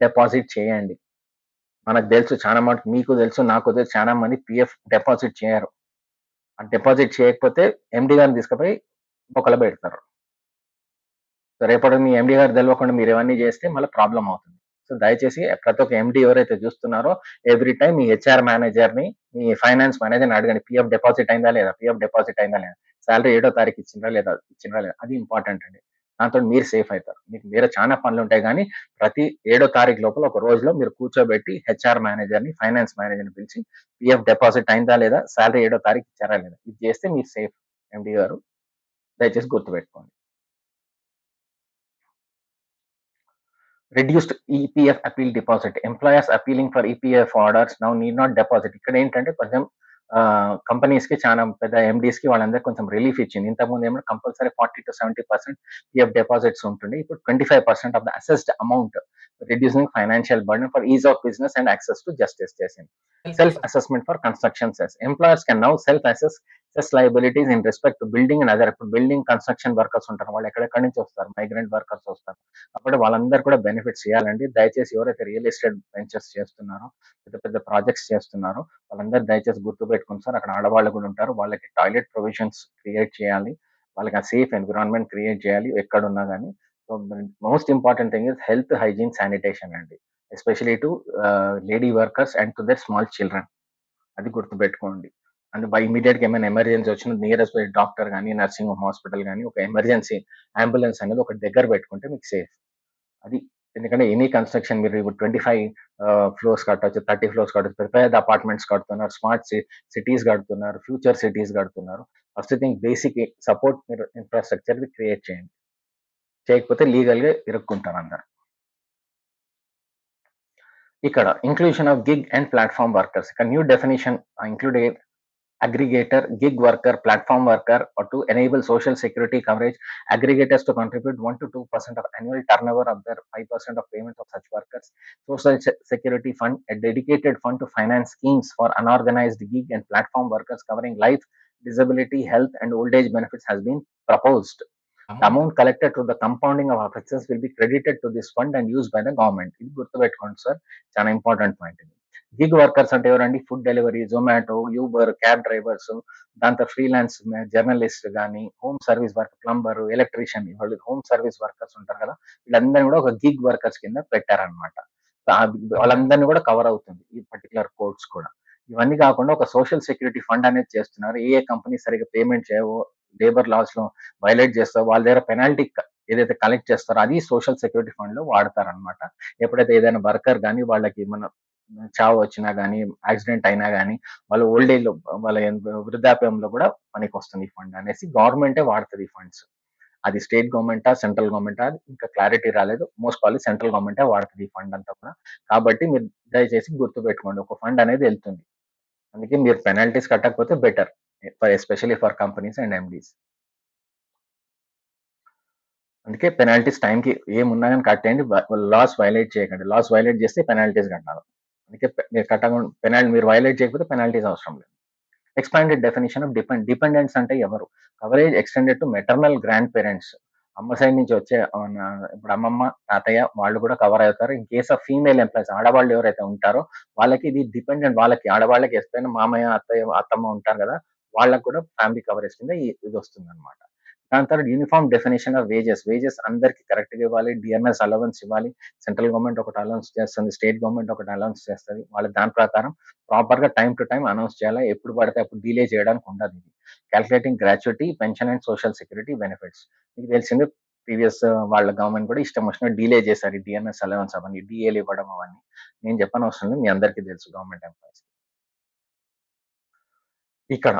డిపాజిట్ చేయండి. మనకు తెలుసు చాలా మటుకు, మీకు తెలుసు, నాకు తెలుసు, చాలా మంది పిఎఫ్ డిపాజిట్ చేయరు. ఆ డిపాజిట్ చేయకపోతే ఎండి గారిని తీసుకుపోయి బొక్కలు పెడతారు. సో రేపటి మీ ఎండి గారు తెలియకుండా మీరు ఇవన్నీ చేస్తే మళ్ళీ ప్రాబ్లం అవుతుంది. సో దయచేసి ప్రతి ఒక్క ఎండి ఎవరైతే చూస్తున్నారో, ఎవ్రీ టైం మీ హెచ్ఆర్ మేనేజర్ని, మీ ఫైనాన్స్ మేనేజర్ని అడగండి, పిఎఫ్ డిపాజిట్ అయిందా లేదా, పిఎఫ్ డిపాజిట్ అయిందా లేదా, శాలరీ 7వ తారీఖు ఇచ్చిందా లేదా, అది ఇంపార్టెంట్ అండి. దాంతో మీరు సేఫ్ అవుతారు. మీకు వేరే చాలా పనులు ఉంటాయి కానీ ప్రతి 7వ తారీఖు లోపల ఒక రోజులో మీరు కూర్చోబెట్టి హెచ్ఆర్ మేనేజర్ని, ఫైనాన్స్ మేనేజర్ని పిలిచి పిఎఫ్ డిపాజిట్ అయిందా లేదా, శాలరీ 7వ తారీఖు ఇచ్చారా లేదా, ఇది చేస్తే మీరు సేఫ్. ఎండి గారు దయచేసి గుర్తుపెట్టుకోండి. Reduced EPF appeal deposit. Employers appealing for EPF orders now need not deposit. ఇక్కడ ఏంటంటే కొంచెం కంపెనీస్ కి, చాలా పెద్ద ఎండీస్ కి వాళ్ళందరికీ కొంచెం రిలీఫ్ ఇచ్చింది. ఇంతకుముందు ఏమో కంపల్సరీ 40-70% పిఎఫ్ డిపాజిట్స్ ఉంటుండే. ఇప్పుడు 25% of the assessed amount, reducing financial burden for ease of business and access to justice చేసింది. Self assessment for construction cess. Employers can now self assess cess liabilities in respect to building and other. ఇప్పుడు building construction workers ఉంటారు, వాళ్ళు ఎక్కడెక్కడి నుంచి వస్తారు, migrant workers వస్తారు, కాబట్టి వాళ్ళందరూ కూడా బెనిఫిట్స్ ఇవ్వాలండి. దయచేసి ఎవరైతే రియల్ ఎస్టేట్ వెంచర్స్ చేస్తున్నారో, పెద్ద పెద్ద ప్రాజెక్ట్స్ చేస్తున్నారో, వాళ్ళందరూ దయచేసి గుర్తు పెట్టుకుని సార్, అక్కడ ఆడవాళ్ళు కూడా ఉంటారు, వాళ్ళకి టాయిలెట్ ప్రొవిజన్స్ క్రియేట్ చేయాలి, వాళ్ళకి ఆ సేఫ్ ఎన్విరాన్మెంట్ క్రియేట్ చేయాలి ఎక్కడున్నా కానీ. So most important thing is health, hygiene, sanitation అండి, especially to lady workers and to their small children. అది గుర్తుపెట్టుకోండి. అంటే ఇమ్మీడియట్‌గా ఏమైనా ఎమర్జెన్సీ వచ్చినా నియరెస్ట్ డాక్టర్ గాని, నర్సింగ్ హోమ్ హాస్పిటల్ గాని, ఒక ఎమర్జెన్సీ అంబులెన్స్ అనేది ఒకటి దగ్గర పెట్టుకుంటే మీకు సేఫ్. అది. ఎందుకంటే ఎనీ కన్‌స్ట్రక్షన్ మీరు ఇప్పుడు 25 ఫ్లోర్స్ కట్టొచ్చు, 30 ఫ్లోర్స్ కట్టొచ్చు. పెద్ద పెద్ద అపార్ట్మెంట్స్ కడుతున్నారు. స్మార్ట్ సిటీస్ కడుతున్నారు. ఫ్యూచర్ సిటీస్ కడుతున్నారు. ఫస్ట్ థింగ్ బేసిక్ సపోర్ట్ మీరు ఇన్‌ఫ్రాస్ట్రక్చర్‌ని క్రియేట్ చేయండి. చేయకపోతే లీగల్‌గా ఇరుక్కుంటారందరూ. ఇక్కడ inclusion of gig and platform workers. ఇక్కడ new definition include aggregator, gig worker, platform worker, or to enable social security coverage, aggregators to contribute 1 to 2% of annual turnover of their 5% of payment of such workers. Social Security Fund, a dedicated fund to finance schemes for unorganized gig and platform workers covering life, disability, health, and old age benefits has been proposed. The amount amount collected through the compounding of offenses will be credited to this fund and used by the government. ఇది గుర్తుపెట్టుకోండి sir, చాలా important point ఇది. Gig workers అంటే ఎవరండి? Food delivery, Zomato, Uber, cab drivers, దాంతో freelance journalist కానీ, home service work, plumber, electrician, వాళ్ళు home service workers ఉంటారు కదా, వీళ్ళందరినీ కూడా ఒక గిగ్ వర్కర్స్ కింద పెట్టారనమాట. అవునండి. వాళ్ళందరినీ కూడా కవర్ అవుతుంది ఈ పర్టికులర్ కోడ్స్ కూడా. ఇవన్నీ కాకుండా ఒక సోషల్ సెక్యూరిటీ ఫండ్ అనేది చేస్తున్నారు. ఏ కంపెనీ సరిగ్గా పేమెంట్ చేయవో, లేబర్ లాస్ లో వైలేట్ చేస్తారో వాళ్ళ దగ్గర పెనాల్టీ ఏదైతే కలెక్ట్ చేస్తారో అది సోషల్ సెక్యూరిటీ ఫండ్ లో వాడతారనమాట. ఎప్పుడైతే ఏదైనా వర్కర్ కానీ వాళ్ళకి మన చావు వచ్చినా గానీ, యాక్సిడెంట్ అయినా గానీ, వాళ్ళు ఓల్డ్ ఏజ్‌లో వాళ్ళ వృద్ధాప్యంలో కూడా పనికొస్తుంది ఈ ఫండ్ అనేసి గవర్నమెంటే వాడతది ఈ ఫండ్స్. అది స్టేట్ గవర్నమెంటా, సెంట్రల్ గవర్నమెంటా ఇంకా క్లారిటీ రాలేదు. మోస్ట్ ప్రాబబ్లీ సెంట్రల్ గవర్నమెంటే వాడతది ఈ ఫండ్ అంతా కూడా. కాబట్టి మీరు దయచేసి గుర్తుపెట్టుకోండి. ఒక ఫండ్ అనేది ఎళ్తుంది. అందుకే మీరు పెనాల్టీస్ కట్టకపోతే better. Especially for companies and MDs. అందుకే పెనాల్టీస్ టైంకి ఏమున్నా గాని కట్టేయండి. లాస్ వైలేట్ చేయకండి. లాస్ వైలేట్ చేస్తే పెనాల్టీస్ కట్టాలి. అందుకే మీరు కట్టకుండా మీరు వైలేట్ చేయకపోతే పెనాల్టీస్ అవసరం లేదు. ఎక్స్పాండెడ్ డెఫినిషన్ ఆఫ్ డిపెండెంట్స్ అంటే ఎవరు? Coverage extended to maternal grand parents. అమ్మ సైడ్ నుంచి వచ్చే ఇప్పుడు అమ్మమ్మ, తాతయ్య వాళ్ళు కూడా కవర్ అవుతారు. In case of female employees ఆడవాళ్ళు ఎవరైతే ఉంటారో వాళ్ళకి ఇది డిపెండెంట్, వాళ్ళకి ఆడవాళ్ళకి ఎప్పుడైనా మామయ్య, అత్తయ్య, అత్తమ్మ ఉంటారు కదా, వాళ్ళకి కూడా ఫ్యామిలీ కవరేజ్ కింద ఇది వస్తుంది అనమాట. దాని తర్వాత యూనిఫామ్ డెఫినేషన్ ఆఫ్ వేజెస్ అందరికి కరెక్ట్గా ఇవ్వాలి. డిఎంఎస్ అలవెన్స్ ఇవ్వాలి. సెంట్రల్ గవర్నమెంట్ ఒకటి అలౌన్స్ చేస్తుంది, స్టేట్ గవర్నమెంట్ ఒకటి అలౌన్స్ చేస్తుంది. వాళ్ళ దాని ప్రకారం ప్రాపర్ గా టైం టు టైం అనౌన్స్ చేయాలి. ఎప్పుడు పడితే అప్పుడు డిలే చేయడానికి ఉండదు. ఇది calculating gratuity, pension and social security benefits. మీకు తెలిసింది ప్రీవియస్ వాళ్ళ గవర్నమెంట్ కూడా ఇష్టం వచ్చిన డిలే చేశారు. డిఎంఎస్ అలవెన్స్ అవన్నీ, డిఏలు ఇవ్వడం అవన్నీ నేను చెప్పనవసరం లేదు, మీ అందరికీ తెలుసు గవర్నమెంట్ ఎంప్లాయీస్. ఇక్కడ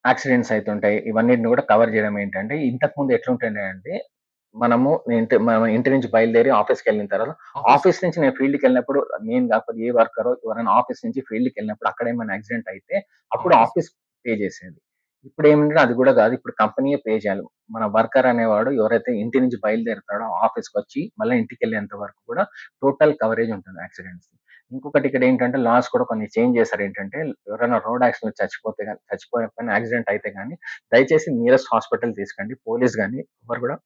యాక్సిడెంట్స్ అయితుంటాయి. ఇవన్నిటిని కూడా కవర్ చేయడం ఏంటంటే, ఇంతకుముందు ఎట్లుంటుండే అంటే, మన ఇంటి నుంచి బయలుదేరి ఆఫీస్‌కెళ్ళిన తర్వాత, ఆఫీస్ ఆఫీస్ నుంచి నేను ఫీల్డ్‌కెళ్ళినప్పుడు నేను కాకపోతే ఏ వర్కరో ఎవరైనా ఆఫీస్ నుంచి ఫీల్డ్‌కెళ్ళినప్పుడు అక్కడ ఏమైనా యాక్సిడెంట్ అయితే అప్పుడు ఆఫీస్ ఆఫీస్ పే చేసేది. ఇప్పుడేంటంటే అది కూడా కాదు. ఇప్పుడు కంపెనీయే పే చేయాలి. మన వర్కర్ అనేవాడు ఎవరైతే ఇంటి నుంచి బయలుదేరుతాడో ఆఫీస్‌కొచ్చి మళ్ళా ఇంటికెళ్ళేంత వరకు కూడా టోటల్ కవరేజ్ ఉంటుంది యాక్సిడెంట్స్‌ది. ఇంకొకటి ఇక్కడ ఏంటంటే లాస్ కూడా కొన్ని చేంజ్ చేశారు. ఏంటంటే ఎవరైనా రోడ్ యాక్సిడెంట్ చచ్చిపోకపోయినా యాక్సిడెంట్ అయితే గాని దయచేసి నియరెస్ట్ హాస్పిటల్ తీసుకండి. పోలీస్ గాని ఎవరు కూడా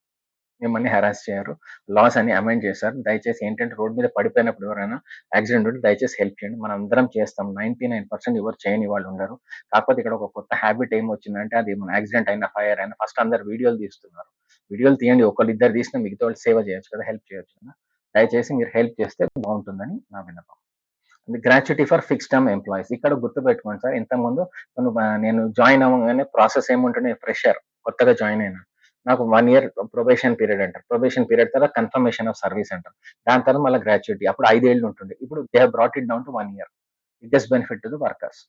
మిమ్మల్ని హెరాస్ చేయరు. లాస్ అన్ని అమెండ్ చేశారు. దయచేసి ఏంటంటే రోడ్ మీద పడిపోయినప్పుడు ఎవరైనా యాక్సిడెంట్ ఉంటే దయచేసి హెల్ప్ చేయండి. మనం అందరం చేస్తాం. 99% ఎవరు చేయని వాళ్ళు ఉండరు. కాకపోతే ఇక్కడ ఒక కొత్త హ్యాబిట్ ఏమొచ్చిందంటే అది మన యాక్సిడెంట్ అయినా, ఫైర్ అయినా ఫస్ట్ అందరూ వీడియోలు తీస్తున్నారు. వీడియోలు తీయండి. ఒకళ్ళిద్దరు తీసినా మిగతా వాళ్ళు సేవ చేయొచ్చు కదా! హెల్ప్ చేయొచ్చు కదా! దయచేసి మీరు హెల్ప్ చేస్తే బాగుంటుందని నా విన్నపం. Gratuity for fix term employees. ఇక్కడ గుర్తుపెట్టుకోండి సార్, ఇంతకుముందు నేను జాయిన్ అవ్వగానే ప్రాసెస్ ఏముంటుంది, ఫ్రెషర్ కొత్తగా జాయిన్ అయినా నాకు 1 ఇయర్ ప్రొబేషన్ పీరియడ్ అంటారు. ప్రొబేషన్ పీరియడ్ తర్వాత కన్ఫర్మేషన్ ఆఫ్ సర్వీస్ అంటారు. దాని తర్వాత మళ్ళీ గ్రాట్యుటీ. అప్పుడు 5 ఏళ్ళు ఉంటుంది. ఇప్పుడు they have brought it down to 1 year. Biggest benefit to the workers.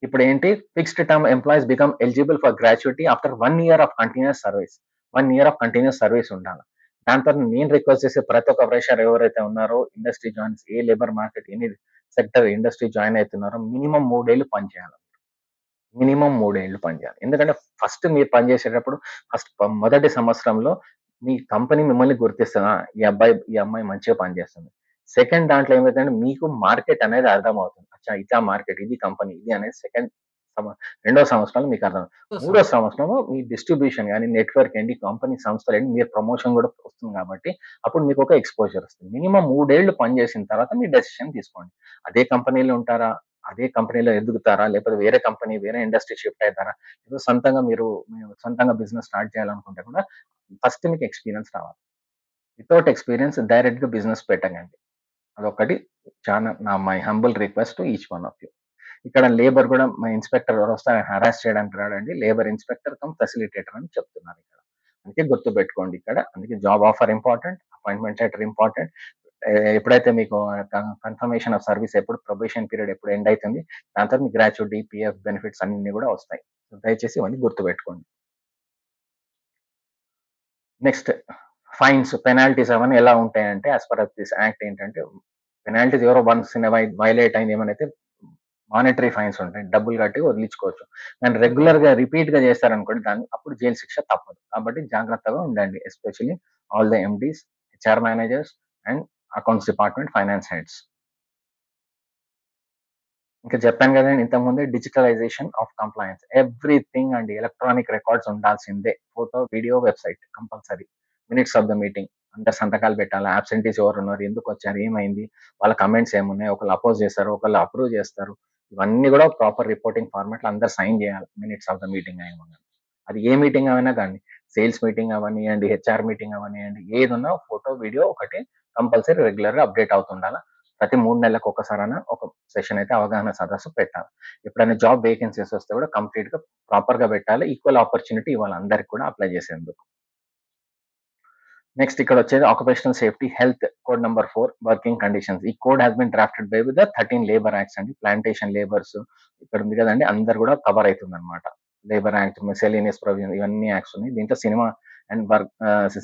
ఇప్పుడు ఏంటి, fixed term employees become eligible for gratuity after 1 year of continuous service. 1 year of continuous service ఉండాలి. దాని తర్వాత నేను రిక్వెస్ట్ చేసే ప్రతి ఒక్క ఫ్రెషర్ ఎవరైతే ఉన్నారో, industry joins, a labour market any sector industry join అవుతున్నారో మినిమం 3 ఏళ్ళు పనిచేయాలి. మినిమం 3 ఏళ్ళు పనిచేయాలి. ఎందుకంటే ఫస్ట్ మీరు పనిచేసేటప్పుడు మొదటి సంవత్సరంలో మీ కంపెనీ మిమ్మల్ని గుర్తిస్తదా? ఈ అమ్మాయి మంచిగా పనిచేస్తుంది. సెకండ్ దాంట్లో ఏమైతుందంటే మీకు మార్కెట్ అనేది అర్థమవుతుంది. అచ్చా! ఇదా మార్కెట్, ఇది కంపెనీ, ఇది అనేది సమ రెండో సంవత్సరంలో మీకు అర్థం. మూడో సంవత్సరం. సంవత్సరంలో మీ డిస్ట్రిబ్యూషన్ గాని, నెట్వర్క్ ఏంటి, కంపెనీ సంస్థలేంటి, మీరు ప్రమోషన్ కూడా వస్తుంది కాబట్టి అప్పుడు మీకు ఒక ఎక్స్‌పోజర్ వస్తుంది. మినిమం 3 ఏళ్ళు పనిచేసిన తర్వాత మీ డెసిషన్ తీసుకోండి. అదే కంపెనీలో ఉంటారా? అదే కంపెనీలో ఎదుగుతారా? లేకపోతే వేరే కంపెనీ, వేరే ఇండస్ట్రీ షిఫ్ట్ అయితారా? ఏదో మీరు సొంతంగా బిజినెస్ స్టార్ట్ చేయాలనుకుంటే కూడా ఫస్ట్ మీకు ఎక్స్‌పీరియన్స్ రావాలి. వితౌట్ ఎక్స్‌పీరియన్స్ డైరెక్ట్‌గా బిజినెస్ పెట్టకండి. అదొకటి my humble request to each one of you. ఇక్కడ లేబర్ కూడా మా ఇన్స్పెక్టర్ ఎవరు వస్తారు హరాస్ చేయడానికి రాడండి, లేబర్ ఇన్స్పెక్టర్ కమ్ ఫెసిలిటేటర్ అని చెప్తున్నారు ఇక్కడ. అందుకే గుర్తుపెట్టుకోండి ఇక్కడ. అందుకే job offer important, appointment letter important. ఎప్పుడైతే మీకు కన్ఫర్మేషన్ ఆఫ్ సర్వీస్ ఎప్పుడు ప్రొబేషన్ పీరియడ్ ఎప్పుడు ఎండ్ అవుతుంది, దాని తర్వాత మీ గ్రాట్యుటీ, పిఎఫ్ బెనిఫిట్స్ అన్ని కూడా వస్తాయి. దయచేసి ఇవన్నీ గుర్తుపెట్టుకోండి. నెక్స్ట్ ఫైన్స్, పెనాల్టీస్ అవన్నీ ఎలా ఉంటాయంటే యాజ్ పర్ దిస్ యాక్ట్ ఏంటంటే, పెనాల్టీస్ ఎవరో వన్స్ ఇన్ వైలేట్ అయింది ఏమైనా మానిటరీ ఫైన్స్ ఉంటాయి, డబ్బులు కట్టి వదిలించుకోవచ్చు. దాన్ని రెగ్యులర్ గా రిపీట్ గా చేస్తారనుకోండి, దాన్ని అప్పుడు జైలు శిక్ష తప్పదు. కాబట్టి జాగ్రత్తగా ఉండండి, especially all the MDs, HR managers and accounts department, finance heads. ఇంకా చెప్పాను కదండి ఇంతకుముందే, డిజిటలైజేషన్ ఆఫ్ కంప్లైన్స్, ఎవ్రీథింగ్ అండి, ఎలక్ట్రానిక్ రికార్డ్స్ ఉండాల్సిందే, photo, video, website compulsory. Minutes of the meeting, అందరు సంతకాలు పెట్టాలి, అబ్సెంటీస్ ఎవరు ఉన్నారు, ఎందుకు వచ్చారు, ఏమైంది, వాళ్ళ కమెంట్స్ ఏమున్నాయి, ఒకళ్ళు అపోజ్ చేస్తారు, ఒకళ్ళు అప్రూవ్ చేస్తారు, ఇవన్నీ కూడా ప్రాపర్ రిపోర్టింగ్ ఫార్మాట్ లో అందరు సైన్ చేయాలి మినిట్స్ ఆఫ్ ద మీటింగ్ అయినా. అది ఏ మీటింగ్ అయినా కానీ, సేల్స్ మీటింగ్ అవనివ్వండి, హెచ్ఆర్ మీటింగ్ అవనివ్వండి, ఏది ఉన్నా ఫోటో, వీడియో ఒకటి కంపల్సరీ రెగ్యులర్ గా అప్డేట్ అవుతుండాలి. ప్రతి 3 నెలలకు ఒకసారైనా ఒక సెషన్ అయితే అవగాహన సదస్సు పెట్టాలి. ఎప్పుడైనా జాబ్ వేకెన్సీస్ వస్తే కూడా కంప్లీట్ గా ప్రాపర్ గా పెట్టాలి, ఈక్వల్ ఆపర్చునిటీ ఇవ్వాలి అందరికి కూడా అప్లై చేసేందుకు. నెక్స్ట్ ఇక్కడ వచ్చేది occupational safety health code number 4 working conditions. ఈ code has been drafted by the 13 labour acts అండి. ప్లాంటేషన్ లేబర్స్ ఇక్కడ ఉంది కదండి, అందరు కూడా కవర్ అవుతుంది అనమాట. లేబర్ యాక్ట్, మిసెలేనియస్ ప్రొవిజన్, ఇవన్నీ యాక్ట్స్ ఉన్నాయి. దీంట్లో cinema and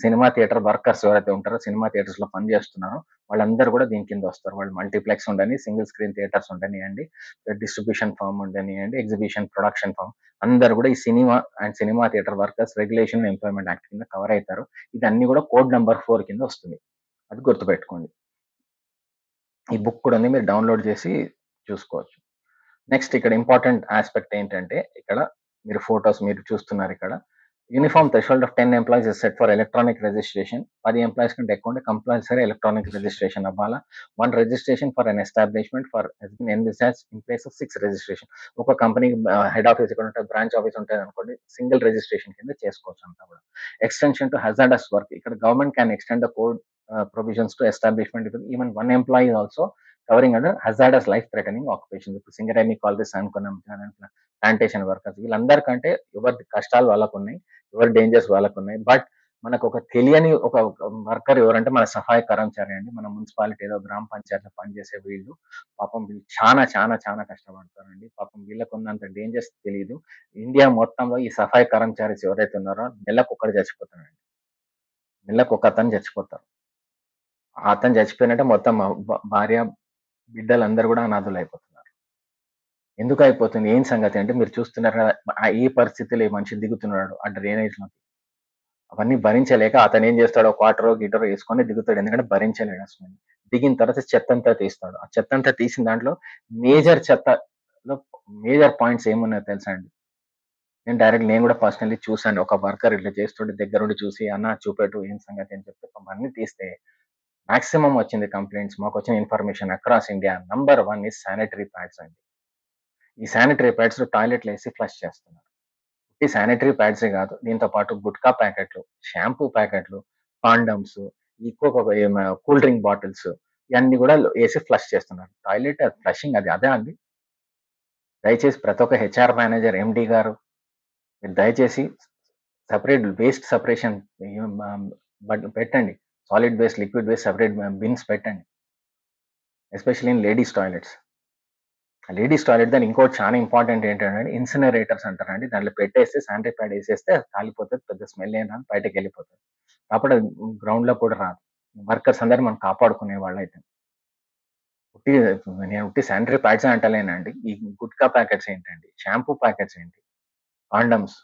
cinema theatre workers ఎవరైతే ఉంటారో, సినిమా థియేటర్స్ లో పని చేస్తున్నారో వాళ్ళందరూ కూడా దీని కింద వస్తారు. వాళ్ళు మల్టీప్లెక్స్ ఉండని, సింగిల్ స్క్రీన్ థియేటర్స్ ఉండనియండి, డిస్ట్రిబ్యూషన్ ఫార్మ్ ఉండనియండి, ఎగ్జిబిషన్ ప్రొడక్షన్ ఫార్మ్, అందరు కూడా ఈ cinema and cinema theatre workers regulation employment act కింద కవర్ అవుతారు. ఇదన్నీ కూడా కోడ్ నెంబర్ 4 కింద వస్తుంది, అది గుర్తుపెట్టుకోండి. ఈ బుక్ కూడా ఉంది, మీరు డౌన్లోడ్ చేసి చూసుకోవచ్చు. నెక్స్ట్ ఇక్కడ ఇంపార్టెంట్ ఆస్పెక్ట్ ఏంటంటే, ఇక్కడ మీరు ఫోటోస్ మీరు చూస్తున్నారు ఇక్కడ, uniform threshold of 10 employees is set for electronic registration. 10 employees కంటే ఎక్కువ ఉంటే కంపల్సరీ ఎలక్ట్రానిక్ రిజిస్ట్రేషన్ అవ్వాలా. 1 registration for an establishment for in place of 6 registration. ఒక కంపెనీ హెడ్ ఆఫీస్ ఇక్కడ ఉంటే, బ్రాంచ్ ఆఫీస్ ఉంటుంది అనుకోండి, సింగిల్ రిజిస్ట్రేషన్ కింద చేసుకోవచ్చు అంతా కూడా. ఎక్స్టెన్షన్ టు హజార్డస్ వర్క్, ఇక్కడ government can extend the code provisions to establishment with even one employee also covering under hazardous life threatening occupations. ఇప్పుడు సింగరేణి కాలరీస్ అనుకున్నాం, ప్లాంటేషన్ వర్కర్స్, వీళ్ళందరికంటే ఎవరి కష్టాలు వాళ్ళకు ఉన్నాయి, ఎవరి డేంజర్స్ వాళ్ళకు ఉన్నాయి. బట్ మనకు ఒక తెలియని ఒక వర్కర్ ఎవరంటే మన సహాయ కర్మచారి అండి. మన మున్సిపాలిటీలో, గ్రామ పంచాయతీలో పనిచేసే వీళ్ళు, పాపం వీళ్ళు చాలా చాలా చాలా కష్టపడతారండి. పాపం వీళ్ళకు ఉన్నంత డేంజర్స్ తెలియదు. ఇండియా మొత్తంలో ఈ సఫాయి కర్మచారీస్ ఎవరైతే ఉన్నారో నెలకు ఒకరు చచ్చిపోతారండి, నెలకు ఒక అతను చచ్చిపోతారు. అతను చచ్చిపోయినట్టే మొత్తం భార్య, బిడ్డలందరూ కూడా అనాథులు అయిపోతున్నారు. ఎందుకు అయిపోతుంది, ఏం సంగతి అంటే, మీరు చూస్తున్నారు కదా, ఈ పరిస్థితిలో ఈ మనిషి దిగుతున్నాడు ఆ డ్రైనేజ్ లో, అవన్నీ భరించలేక అతను ఏం చేస్తాడు, క్వార్టరో గిటరో వేసుకొని దిగుతాడు, ఎందుకంటే భరించలేడు అసలు. దిగిన తర్వాత చెత్తంతా తీస్తాడు. ఆ చెత్తంతా తీసిన దాంట్లో మేజర్ చెత్తలో మేజర్ పాయింట్స్ ఏమున్నాయో తెలుసా అండి? నేను కూడా పర్సనల్లీ చూసాను. ఒక వర్కర్ ఇట్లా చేస్తుంటే దగ్గరుండి చూసి, అన్న చూపెట్టు ఏం సంగతి అని చెప్పి అవన్నీ తీస్తే మాక్సిమం వచ్చింది కంప్లైంట్స్. మాకు వచ్చిన information across India number 1 is sanitary pads అండి. ఈ శానిటరీ ప్యాడ్స్ టాయిలెట్లు వేసి ఫ్లష్ చేస్తున్నారు. ఈ శానిటరీ ప్యాడ్సే కాదు, దీంతో పాటు గుట్కా ప్యాకెట్లు, షాంపూ ప్యాకెట్లు, కాండమ్స్, ఇంకొక కూల్ డ్రింక్ బాటిల్స్, ఇవన్నీ కూడా వేసి ఫ్లష్ చేస్తున్నారు. టాయిలెట్ ఫ్లషింగ్ అది అదే అండి. దయచేసి ప్రతి ఒక్క హెచ్ఆర్ మేనేజర్, ఎండి గారు, మీరు దయచేసి సెపరేట్ వేస్ట్ సెపరేషన్ పెట్టండి. Solid waste, liquid waste separate bins పెట్టండి, especially in ladies toilets. Ladies toilet దాని ఇంకోటి చాలా ఇంపార్టెంట్ ఏంటంటే, ఇన్సినరేటర్స్ అంటారండి. దాంట్లో పెట్టేస్తే శానిటరీ ప్యాడ్ వేసేస్తే కాలిపోతుంది, పెద్ద స్మెల్ ఏం రాదు, బయటకు వెళ్ళిపోతుంది. కాబట్టి గ్రౌండ్ లో కూడా రాదు. వర్కర్స్ అందరూ మనం కాపాడుకునే వాళ్ళు అయితే, ఉట్టి నేను ఉట్టి శానిటరీ ప్యాడ్స్ అంటలేనండి. ఈ గుట్కా ప్యాకెట్స్ ఏంటండి, షాంపూ ప్యాకెట్స్ ఏంటి, కాండమ్స్,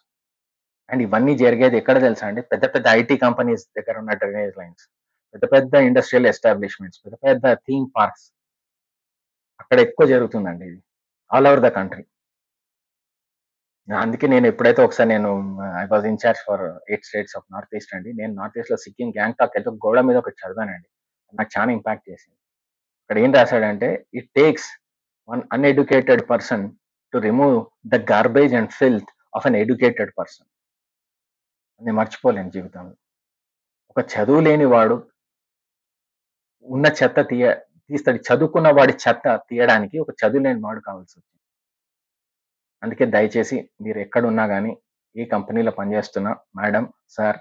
అండ్ ఇవన్నీ జరిగేది ఎక్కడ తెలుసా అండి? పెద్ద పెద్ద ఐటీ కంపెనీస్ దగ్గర ఉన్న డ్రైనేజ్ లైన్స్, పెద్ద పెద్ద ఇండస్ట్రియల్ ఎస్టాబ్లిష్మెంట్స్, పెద్ద పెద్ద థీమ్ పార్క్స్, అక్కడ ఎక్కువ జరుగుతుందండి ఇది, ఆల్ ఓవర్ ద కంట్రీ. అందుకే నేను ఎప్పుడైతే ఒకసారి నేను I was in-charge for 8 states of north east అండి. నేను నార్త్ ఈస్ట్ లో సిక్కిం గ్యాంగ్టాక్ వెళ్తే గోడ మీద ఒకటి చదివానండి, నాకు చాలా ఇంపాక్ట్ చేసింది. ఇక్కడ ఏం రాశాడంటే, it takes one uneducated person to remove the garbage and filth of an educated person. నేను మర్చిపోలేను జీవితంలో. ఒక చదువు లేని వాడు ఉన్న చెత్త తీస్తాడు, చదువుకున్న వాడి చెత్త తీయడానికి ఒక చదువు లేని వాడు కావాల్సి వచ్చింది. అందుకే దయచేసి మీరు ఎక్కడున్నా గానీ, ఏ కంపెనీలో పనిచేస్తున్నా మేడం, సార్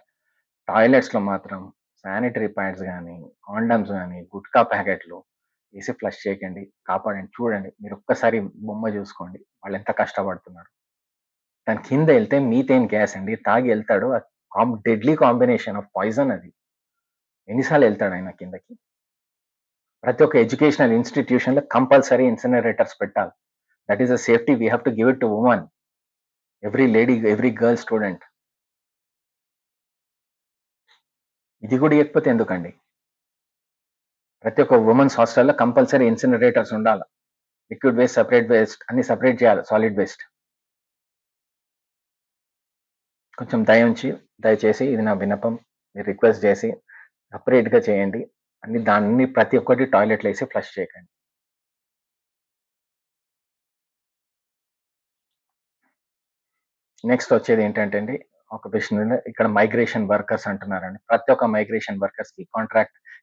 టాయిలెట్స్‌లో మాత్రం శానిటరీ ప్యాడ్స్ గానీ, కాండమ్స్ గానీ, గుట్కా ప్యాకెట్లు ఏసి ఫ్లష్ చేయకండి. కాపాడండి. చూడండి. మీరొక్కసారి బొమ్మ జూసుకోండి. వాళ్ళెంత కష్టపడుతున్నారో. దాని కింద ఎళ్తే మీథేన్ గ్యాస్ అండి. తాగి ఎళ్తాడు. డెడ్లీ కాంబినేషన్ ఆఫ్ పాయిజన్ అది. ఎన్ని సార్లు ఎళ్తాడాయన కిందకి? ప్రతి ఒక్క ఎడ్యుకేషనల్ ఇన్‌స్టిట్యూషన్‌లో కంపల్సరీ ఇన్సినరేటర్స్ పెట్టాలి. That is a safety we have to give it to woman. Every lady, every girl student. ఇది గూడా ఇయ్యకపోతే ఎందుకండి? ప్రతి ఒక్క వుమెన్స్ హాస్టల్‌లో కంపల్సరీ ఇన్సినరేటర్స్ ఉండాల. లిక్విడ్ వేస్ట్, సెపరేట్ వేస్ట్ అన్ని సెపరేట్ చేయాలి. Solid waste. కొంచెం దయచేసి ఇది నా విన్నపం. మీరు రిక్వెస్ట్ చేసి సెపరేట్‌గా చేయండి. దాన్ని ప్రతి ఒక్కటి టాయిలెట్‌లో ఏసి ఫ్లష్ చేయకండి. నెక్స్ట్ వచ్చేదేంటంటే అండి, ఆక్యుపేషనల్ ఇక్కడ మైగ్రేషన్ వర్కర్స్ అంటున్నారండి. ప్రతి ఒక్క మైగ్రేషన్ వర్కర్స్‌కి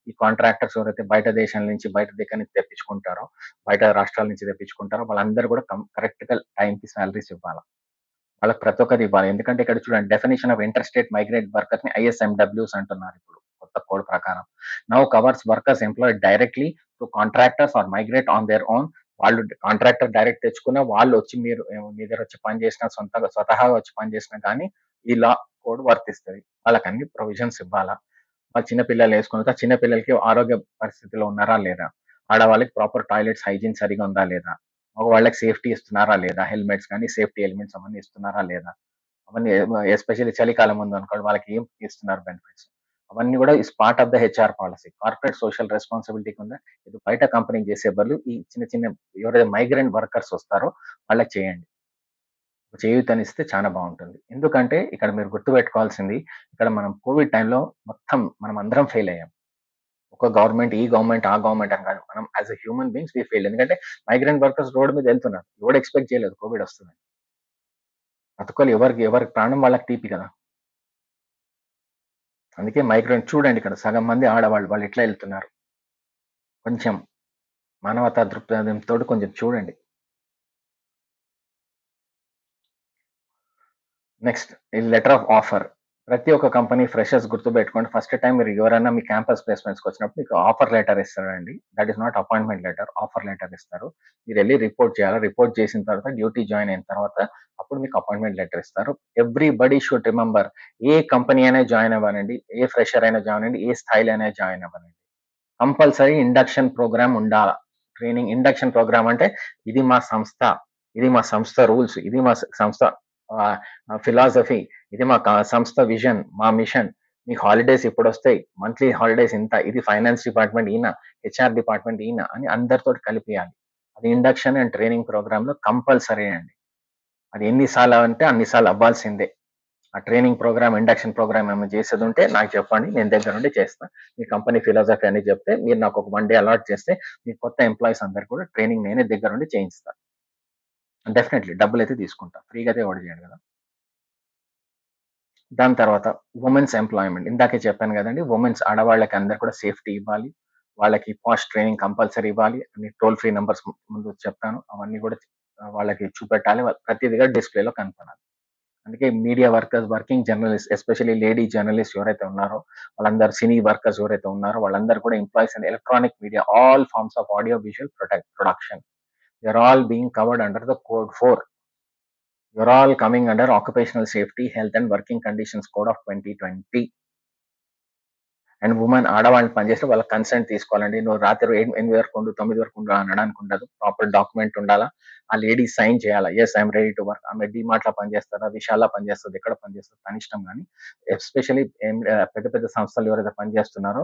ఈ కాంట్రాక్టర్స్ ఎవరైతే బయట దేశాల నుంచి, బయట దగ్గర నుంచి తెప్పించుకుంటారో, బయట రాష్ట్రాల నుంచి తెప్పించుకుంటారో వాళ్ళందరూ కూడా కరెక్ట్‌గా టైంకి సాలరీస్ ఇవ్వాల. వాళ్ళకి ప్రతి ఒక్కటి ఇవ్వాలి. ఎందుకంటే ఇక్కడ చూడండి definition of inter state migrate వర్కర్స్‌ని ఐఎస్ఎండబ్ల్యూస్ అంటున్నారు ఇప్పుడు కొత్త కోడ్ ప్రకారం. Now covers workers employed directly through contractors or migrate on their own. వాళ్ళు కాంట్రాక్టర్ డైరెక్ట్ తెచ్చుకున్న వాళ్ళు వచ్చి మీ దగ్గర వచ్చి పని చేసినా స్వతహాగా వచ్చి పని చేసినా కానీ ఈ లా కోడ్ వర్తిస్తది. వాళ్ళకి అన్ని ప్రొవిజన్స్ ఇవ్వాలా. వాళ్ళ చిన్న పిల్లలు వేసుకున్న చిన్న పిల్లలకి ఆరోగ్య పరిస్థితిలో ఉన్నారా లేదా? ఆడవాళ్ళకి ప్రాపర్ టాయిలెట్స్ హైజీన్ సరిగా ఉందా లేదా? మగవాళ్ళకి సేఫ్టీ ఇస్తున్నారా లేదా? హెల్మెట్స్ కానీ సేఫ్టీ ఎలిమెంట్స్ అవన్నీ ఇస్తున్నారా లేదా? అవన్నీ ఎస్పెషల్లీ చలికాలం ఉందనుకోండి వాళ్ళకి ఏం ఇస్తున్నారు బెనిఫిట్స్. అవన్నీ కూడా is part of the HR policy. Corporate social responsibility కింద ఇది బయట కంపెనీకి చేసే బదులు ఈ చిన్న చిన్న ఎవరైతే మైగ్రెంట్ వర్కర్స్ వస్తారో వాళ్ళకి చేయండి. చేయూతనిస్తే చాలా బాగుంటుంది. ఎందుకంటే ఇక్కడ మీరు గుర్తుపెట్టుకోవాల్సింది ఇక్కడ మనం కోవిడ్ టైంలో మొత్తం మనం అందరం ఫెయిల్ అయ్యాం. ఒక గవర్నమెంట్, ఈ గవర్నమెంట్, ఆ గవర్నమెంట్ అని కాదు. మనం as a human beings we failed. ఎందుకంటే మైగ్రెంట్ వర్కర్స్ రోడ్ మీద వెళ్తున్నారు. ఎవడు ఎక్స్‌పెక్ట్ చేయలేదు కోవిడ్ వస్తుందని. బతుకోలి ఎవరి ప్రాణం వాళ్ళకి తీపి కదా! అందుకే మైగ్రెంట్ చూడండి ఇక్కడ సగం మంది ఆడవాళ్ళు. వాళ్ళు ఎట్లా ఎళ్తున్నారు. కొంచెం మానవతా దృక్పథంతోటి కొంచెం చూడండి. నెక్స్ట్ ఈ లెటర్ ఆఫ్ ఆఫర్. ప్రతి ఒక్క కంపెనీ ఫ్రెషర్స్ గుర్తుపెట్టుకోండి. ఫస్ట్ టైమ్ మీరు ఎవరైనా మీ క్యాంపస్ ప్లేస్‌మెంట్స్‌కి వచ్చినప్పుడు మీకు ఆఫర్ లెటర్ ఇస్తారండి. That is not appointment letter. Offer letter ఇస్తారు. మీరెళ్లి రిపోర్ట్ చేయాలి. రిపోర్ట్ చేసిన తర్వాత డ్యూటీ జాయిన్ అయిన తర్వాత అప్పుడు మీకు అపాయింట్‌మెంట్ లెటర్ ఇస్తారు. Everybody should remember A company అయినా జాయిన్ అవ్వనండి. ఏ ఫ్రెషర్ అయినా జాయిన్ అవ్వండి. ఏ స్థాయిలో అయినా జాయిన్ అవ్వనండి. కంపల్సరీ ఇండక్షన్ ప్రోగ్రామ్ ఉండాల. ట్రైనింగ్ ఇండక్షన్ ప్రోగ్రామ్ అంటే ఇది మా సంస్థ. ఇది మా సంస్థ రూల్స్. ఇది మా సంస్థ ఫిలాసఫీ. ఇది మా సంస్థ విజన్, మా మిషన్. మీకు హాలిడేస్ ఎప్పుడొస్తాయి? మంత్లీ హాలిడేస్ ఇంత. ఇది ఫైనాన్స్ డిపార్ట్మెంట్ ఈయన, హెచ్ఆర్ డిపార్ట్మెంట్ ఈయన అని అందరితోటి కలిపియాలి. అది ఇండక్షన్ అండ్ ట్రైనింగ్ ప్రోగ్రామ్‌లో కంపల్సరీ అండి. అది ఎన్ని సార్లు అంటే అన్ని సార్లు అవ్వాల్సిందే. ఆ ట్రైనింగ్ ప్రోగ్రామ్, ఇండక్షన్ ప్రోగ్రామ్ ఏమైనా చేసేదుంటే నాకు చెప్పండి. నేను దగ్గరుండి చేస్తా. మీ కంపెనీ ఫిలాసఫీ అన్ని చెప్తే మీరు నాకు ఒక 1 డే అలాట్ చేస్తే మీ కొత్త ఎంప్లాయీస్ అందరికి కూడా ట్రైనింగ్ నేనే దగ్గరుండి చేయిస్తా. డెఫినైట్‌లీ డబ్బులైతే తీసుకుంటా. ఫ్రీగా అయితే ఎవడు చేయడు కదా! దాని తర్వాత వుమెన్స్ ఎంప్లాయ్‌మెంట్. ఇందాకే చెప్పాను గదండీ! వుమెన్స్ ఆడవాళ్ళకి అందరికి కూడా సేఫ్టీ ఇవ్వాలి. వాళ్ళకి పాష్ ట్రైనింగ్ కంపల్సరీ ఇవ్వాలి. అన్ని టోల్ ఫ్రీ నంబర్స్ ముందు చెప్తాను. అవన్నీ కూడా వాళ్ళకి చూపెట్టాలి. ప్రతీది కూడా డిస్‌ప్లేలో కనపడాలి. అందుకే media workers, working journalist especially lady journalist ఎవరైతే ఉన్నారో వాళ్ళందరూ సినీ వర్కర్స్ ఎవరైతే ఉన్నారో వాళ్ళందరూ కూడా employees in electronic media all forms of audio visual production. They are all being covered under the code 4. You are all coming under occupational safety, health and working conditions code of 2020. And women ఆడవాళ్ళని పనిచేస్తే వాళ్ళ consent తీసుకోవాలండి. నువ్వు రాత్రి 8 వరకు ఉండు, 9 వరకు ఉండు అనడానికి ఉండదు. ప్రాపర్ డాక్యుమెంట్ ఉండాలా. ఆ లేడీ సైన్ చేయాలా. Yes I am ready to work. ఆమె డీమార్ట్‌లో పనిచేస్తదా, విశాల్‌లో పనిచేస్తదా, ఎక్కడ పనిచేస్తదో తన ఇష్టం గానీ ఎస్పెషల్లీ పెద్ద పెద్ద సంస్థలు ఎవరైతే పనిచేస్తున్నారో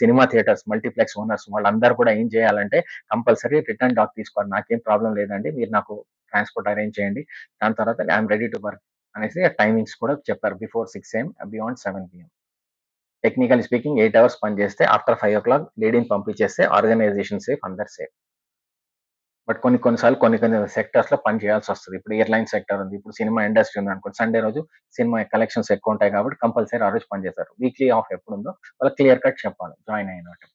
సినిమా థియేటర్స్, మల్టీప్లెక్స్ ఓనర్స్ వాళ్ళందరూ కూడా ఏం చేయాలంటే కంపల్సరీ రిటర్న్ డాక్ తీసుకోవాలి. నాకేం ప్రాబ్లమ్ లేదండి. మీరు నాకు ట్రాన్స్‌పోర్ట్ అరేంజ్ చేయండి. దాని తర్వాత I am ready to work అనేసి టైమింగ్స్ కూడా చెప్పారు. Before 6 AM beyond 7 PM. Technically speaking 8 hours పనిచేస్తే ఆఫ్టర్ 5:00 లేడీని పంపించేస్తే ఆర్గనైజేషన్ సేఫ్, అందరు సేఫ్. బట్ కొన్ని సార్లు కొన్ని సెక్టార్స్‌లో పని చేయాల్సొస్తది. ఇప్పుడు ఎయిర్‌లైన్ సెక్టార్ ఉంది. ఇప్పుడు సినిమా ఇండస్ట్రీ ఉందనుకోండి. సండే రోజు సినిమా కలెక్షన్స్ ఎక్కువుంటాయి కాబట్టి కంపల్సరీ ఆ రోజు పని చేస్తారు. వీక్లీ ఆఫ్ ఎప్పుడుందో వాళ్ళకి క్లియర్ కట్ చెప్పాలి జాయిన్ అయినప్పుడు.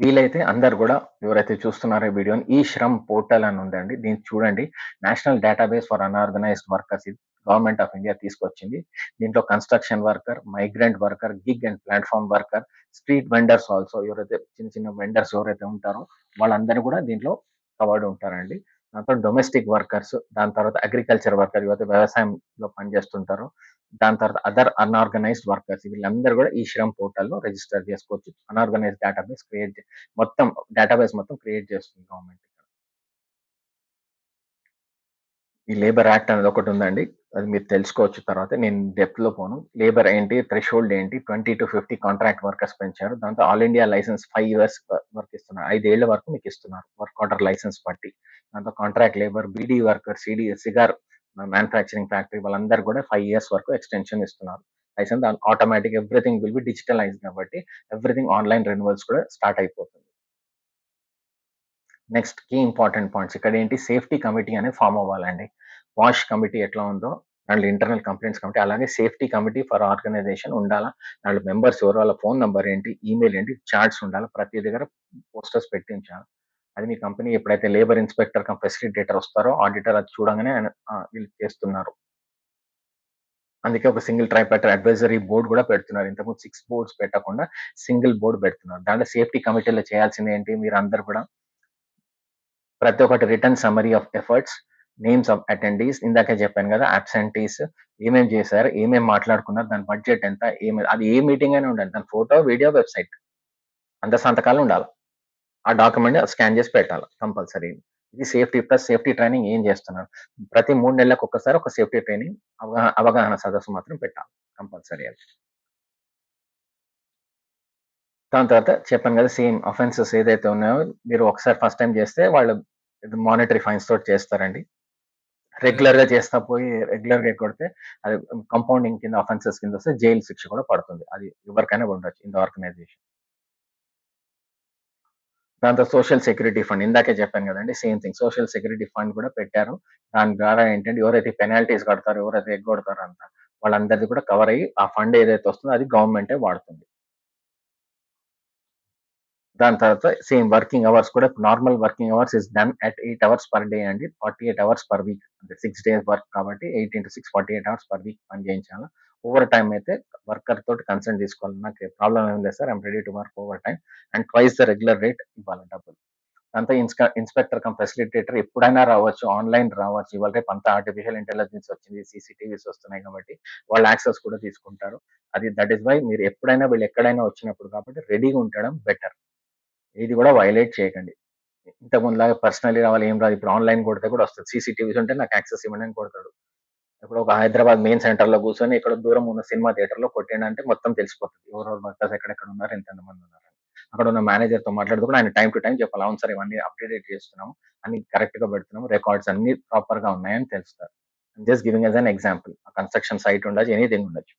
వీలైతే అందరు కూడా ఎవరైతే చూస్తున్నారో ఈ వీడియోని ఈ శ్రమ్ పోర్టల్ అని ఉందండి. దీన్ని చూడండి. National database for unorganised workers ఇది గవర్నమెంట్ ఆఫ్ ఇండియా తీసుకొచ్చింది. దీంట్లో construction worker, migrant worker, gig and platform worker, street vendors also ఎవరైతే చిన్న చిన్న వెండర్స్ ఎవరైతే ఉంటారో వాళ్ళందరూ కూడా దీంట్లో కవర్డ్ ఉంటారండి. దాని తర్వాత డొమెస్టిక్ వర్కర్స్, దాని తర్వాత అగ్రికల్చర్ వర్కర్ ఎవరైతే వ్యవసాయంలో పనిచేస్తుంటారో, దాని తర్వాత అదర్ అన్ఆర్గనైజ్డ్ వర్కర్స్ వీళ్ళందరూ కూడా ఈ శ్రమ్ పోర్టల్‌లో రిజిస్టర్ చేసుకోవచ్చు. అన్ఆర్గనైజ్డ్ డేటాబేస్ మొత్తం డేటాబేస్ మొత్తం క్రియేట్ చేస్తుంది గవర్నమెంట్. ఈ లేబర్ యాక్ట్ అనేది ఒకటి ఉందండి. అది మీరు తెలుసుకోవచ్చు తర్వాత. నేను డెప్త్‌లో పోను. లేబర్ ఏంటి? థ్రెషోల్డ్ ఏంటి? 20-50 కాంట్రాక్ట్ వర్కర్స్ పెంచారు. దాంతో ఆల్ ఇండియా లైసెన్స్ 5 ఇయర్స్ వరకు ఇస్తున్నారు. 5 ఏళ్ల వరకు మీకు ఇస్తున్నారు. వర్క్ ఆర్డర్ లైసెన్స్ బట్టి. దాంతో contract labour, beedi worker, cigar manufacturing factory వాళ్ళందరూ కూడా 5 ఇయర్స్ వరకు ఎక్స్‌టెన్షన్ ఇస్తున్నారు. License automatic everything will be digitalised కాబట్టి ఎవ్రీథింగ్ ఆన్‌లైన్ రెన్యువల్స్ కూడా స్టార్ట్ అయిపోతుంది. నెక్స్ట్ కీ ఇంపార్టెంట్ పాయింట్స్ ఇక్కడ ఏంటి సేఫ్టీ కమిటీ అనేది ఫామ్ అవ్వాలండి. వాష్ కమిటీ ఎట్లా ఉందో దాంట్లో ఇంటర్నల్ కంప్లైంట్స్ కమిటీ అలాగే సేఫ్టీ కమిటీ ఫర్ ఆర్గనైజేషన్ ఉండాలా. దాంట్లో మెంబర్స్ ఎవరు, వాళ్ళ ఫోన్ నంబర్ ఏంటి, ఈమెయిల్ ఏంటి, చార్ట్స్ ఉండాలి. ప్రతి దగ్గర పోస్టర్స్ పెట్టించాలి. అది మీ కంపెనీ ఎప్పుడైతే లేబర్ ఇన్స్పెక్టర్ కమ్ ఫెసిలిటేటర్ వస్తారో ఆడిటర్ అది చూడంగానే వీళ్ళు చేస్తున్నారు. అందుకే ఒక సింగిల్ ట్రైపార్టీ అడ్వైజరీ బోర్డ్ కూడా పెడుతున్నారు. ఇంతకుముందు 6 బోర్డ్స్ పెట్టకుండా సింగిల్ బోర్డ్ పెడుతున్నారు. దాంట్లో సేఫ్టీ కమిటీలో చేయాల్సింది ఏంటి మీరు అందరు కూడా ప్రతి ఒక్కటి return summary of efforts, names of attendees ఇందాకే చెప్పాను కదా అబ్సెంటీస్ ఏమేమి చేశారు, ఏమేమి మాట్లాడుకున్నారు, దాని బడ్జెట్ ఎంత, అది ఏ మీటింగ్ అయినా ఉండాలి. దాని ఫోటో, వీడియో, వెబ్సైట్ అంత సంతకాలు ఉండాలి. ఆ డాక్యుమెంట్ స్కాన్ చేసి పెట్టాలి కంపల్సరీ. ఇది సేఫ్టీ ప్లస్ సేఫ్టీ ట్రైనింగ్ ఏం చేస్తున్నారు. ప్రతి 3 నెలలకు ఒక్కసారి ఒక సేఫ్టీ ట్రైనింగ్ అవగాహన సదస్సు మాత్రం పెట్టాలి కంపల్సరీ. అది దాని తర్వాత చెప్పాను కదా సేమ్ అఫెన్సెస్ ఏదైతే ఉన్నాయో మీరు ఒకసారి ఫస్ట్ టైం చేస్తే వాళ్ళు మానిటరీ ఫైన్స్ తోటి చేస్తారండి. రెగ్యులర్ గా చేస్తా పోయి రెగ్యులర్ గా కొడితే అది కంపౌండింగ్ కింద అఫెన్సెస్ కింద వస్తే జైలు శిక్ష కూడా పడుతుంది. అది ఎవరికైనా ఉండొచ్చు ఇన్ ద ఆర్గనైజేషన్. దాంతో సోషల్ సెక్యూరిటీ ఫండ్ ఇందాకే చెప్పాను కదండి same thing social security fund కూడా పెట్టారు. దాని ద్వారా ఏంటంటే ఎవరైతే పెనాల్టీస్ కడతారో ఎవరైతే ఎగ్గొడతారో అంతా వాళ్ళందరిది కూడా కవర్ అయ్యి ఆ ఫండ్ ఏదైతే వస్తుందో అది గవర్నమెంటే వాడుతుంది. దాని తర్వాత సేమ్ వర్కింగ్ అవర్స్ కూడా normal working hours is done at 8 hours per day అండి. 48 అవర్స్ పర్ వీక్ అంటే 6 డేస్ వర్క్ కాబట్టి 8 into 6 48 అవర్స్ పర్ వీక్ పని చేయించాలి. ఓవర్ టైమ్ అయితే వర్కర్ తోటి కన్సల్ట్ తీసుకోవాలి. నాకు ప్రాబ్లం ఏం లేదు sir I'm ready to work over time and twice the regular rate ఇవ్వాలి డబ్బులు. అంతా ఇన్స్పెక్టర్ కమ్ ఫెసిలిటేటర్ ఎప్పుడైనా రావచ్చు, ఆన్లైన్ రావచ్చు. ఇవాళ రేపు అంతా ఆర్టిఫిషియల్ ఇంటెలిజెన్స్ వచ్చింది, సీసీటీవీస్ వస్తున్నాయి కాబట్టి వాళ్ళు యాక్సెస్ కూడా తీసుకుంటారు. అది దట్ ఈస్ వై మీరు ఎప్పుడైనా వీళ్ళు ఎక్కడైనా వచ్చినప్పుడు కాబట్టి రెడీగా ఉండడం బెటర్. ఇది కూడా వైలేట్ చేయకండి. ఇంతకు ముందులాగా పర్సనల్లీ రావాలి ఏం రాదు. ఇప్పుడు ఆన్లైన్ కొడితే కూడా వస్తుంది. సీసీటీవీస్ ఉంటే నాకు యాక్సెస్ ఇవ్వండి అని కొడతాడు. ఇప్పుడు ఒక హైదరాబాద్ మెయిన్ సెంటర్ లో కూర్చొని ఇక్కడ దూరం ఉన్న సినిమా థియేటర్ లో కొట్టిండంటే మొత్తం తెలిసిపోతుంది. ఎవరెవరు వర్కర్స్ ఎక్కడెక్కడ ఉన్నారు, ఎంతెంత మంది ఉన్నారు. అక్కడ ఉన్న మేనేజర్ తో మాట్లాడుతూ ఆయన టైం టు టైం చెప్పాలి. అవును సార్ ఇవన్నీ అప్డేట్ చేస్తున్నాము, అన్ని కరెక్ట్ గా పెడుతున్నాము, రికార్డ్స్ అన్ని ప్రాపర్ గా ఉన్నాయని తెలుస్తారు. Just giving as an example. Construction site ఉండొచ్చు, ఎనీథింగ్ ఉండొచ్చు.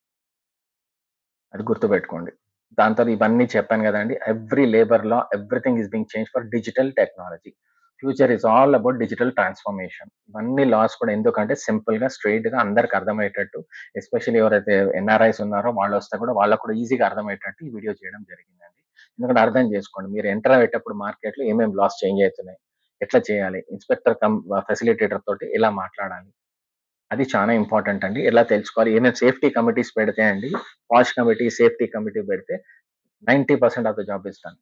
అది గుర్తుపెట్టుకోండి. దాని తర్వాత ఇవన్నీ చెప్పాను కదండి. Every labour law everything is being change for digital technology. Future is all about digital transformation. ఇవన్నీ లాస్ కూడా ఎందుకంటే సింపుల్ గా స్ట్రైట్ గా అందరికి అర్థమయ్యేటట్టు ఎస్పెషల్లీ ఎవరైతే ఎన్ఆర్ఐస్ ఉన్నారో వాళ్ళు వస్తే కూడా వాళ్ళకు కూడా ఈజీగా అర్థమయ్యేటట్టు ఈ వీడియో చేయడం జరిగిందండి. ఎందుకంటే అర్థం చేసుకోండి మీరు ఎంటర్ అయ్యేటప్పుడు మార్కెట్ లో ఏమేమి లాస్ చేంజ్ అవుతున్నాయి, ఎట్లా చేయాలి, ఇన్స్పెక్టర్ కమ్ ఫెసిలిటేటర్ తోటి ఎలా మాట్లాడాలి, అది చాలా ఇంపార్టెంట్ అండి. ఎలా తెలుసుకోవాలి ఏమేమి సేఫ్టీ కమిటీస్ పెడితే అండి వాష్ కమిటీ, సేఫ్టీ కమిటీ పెడితే 90% of the job is done.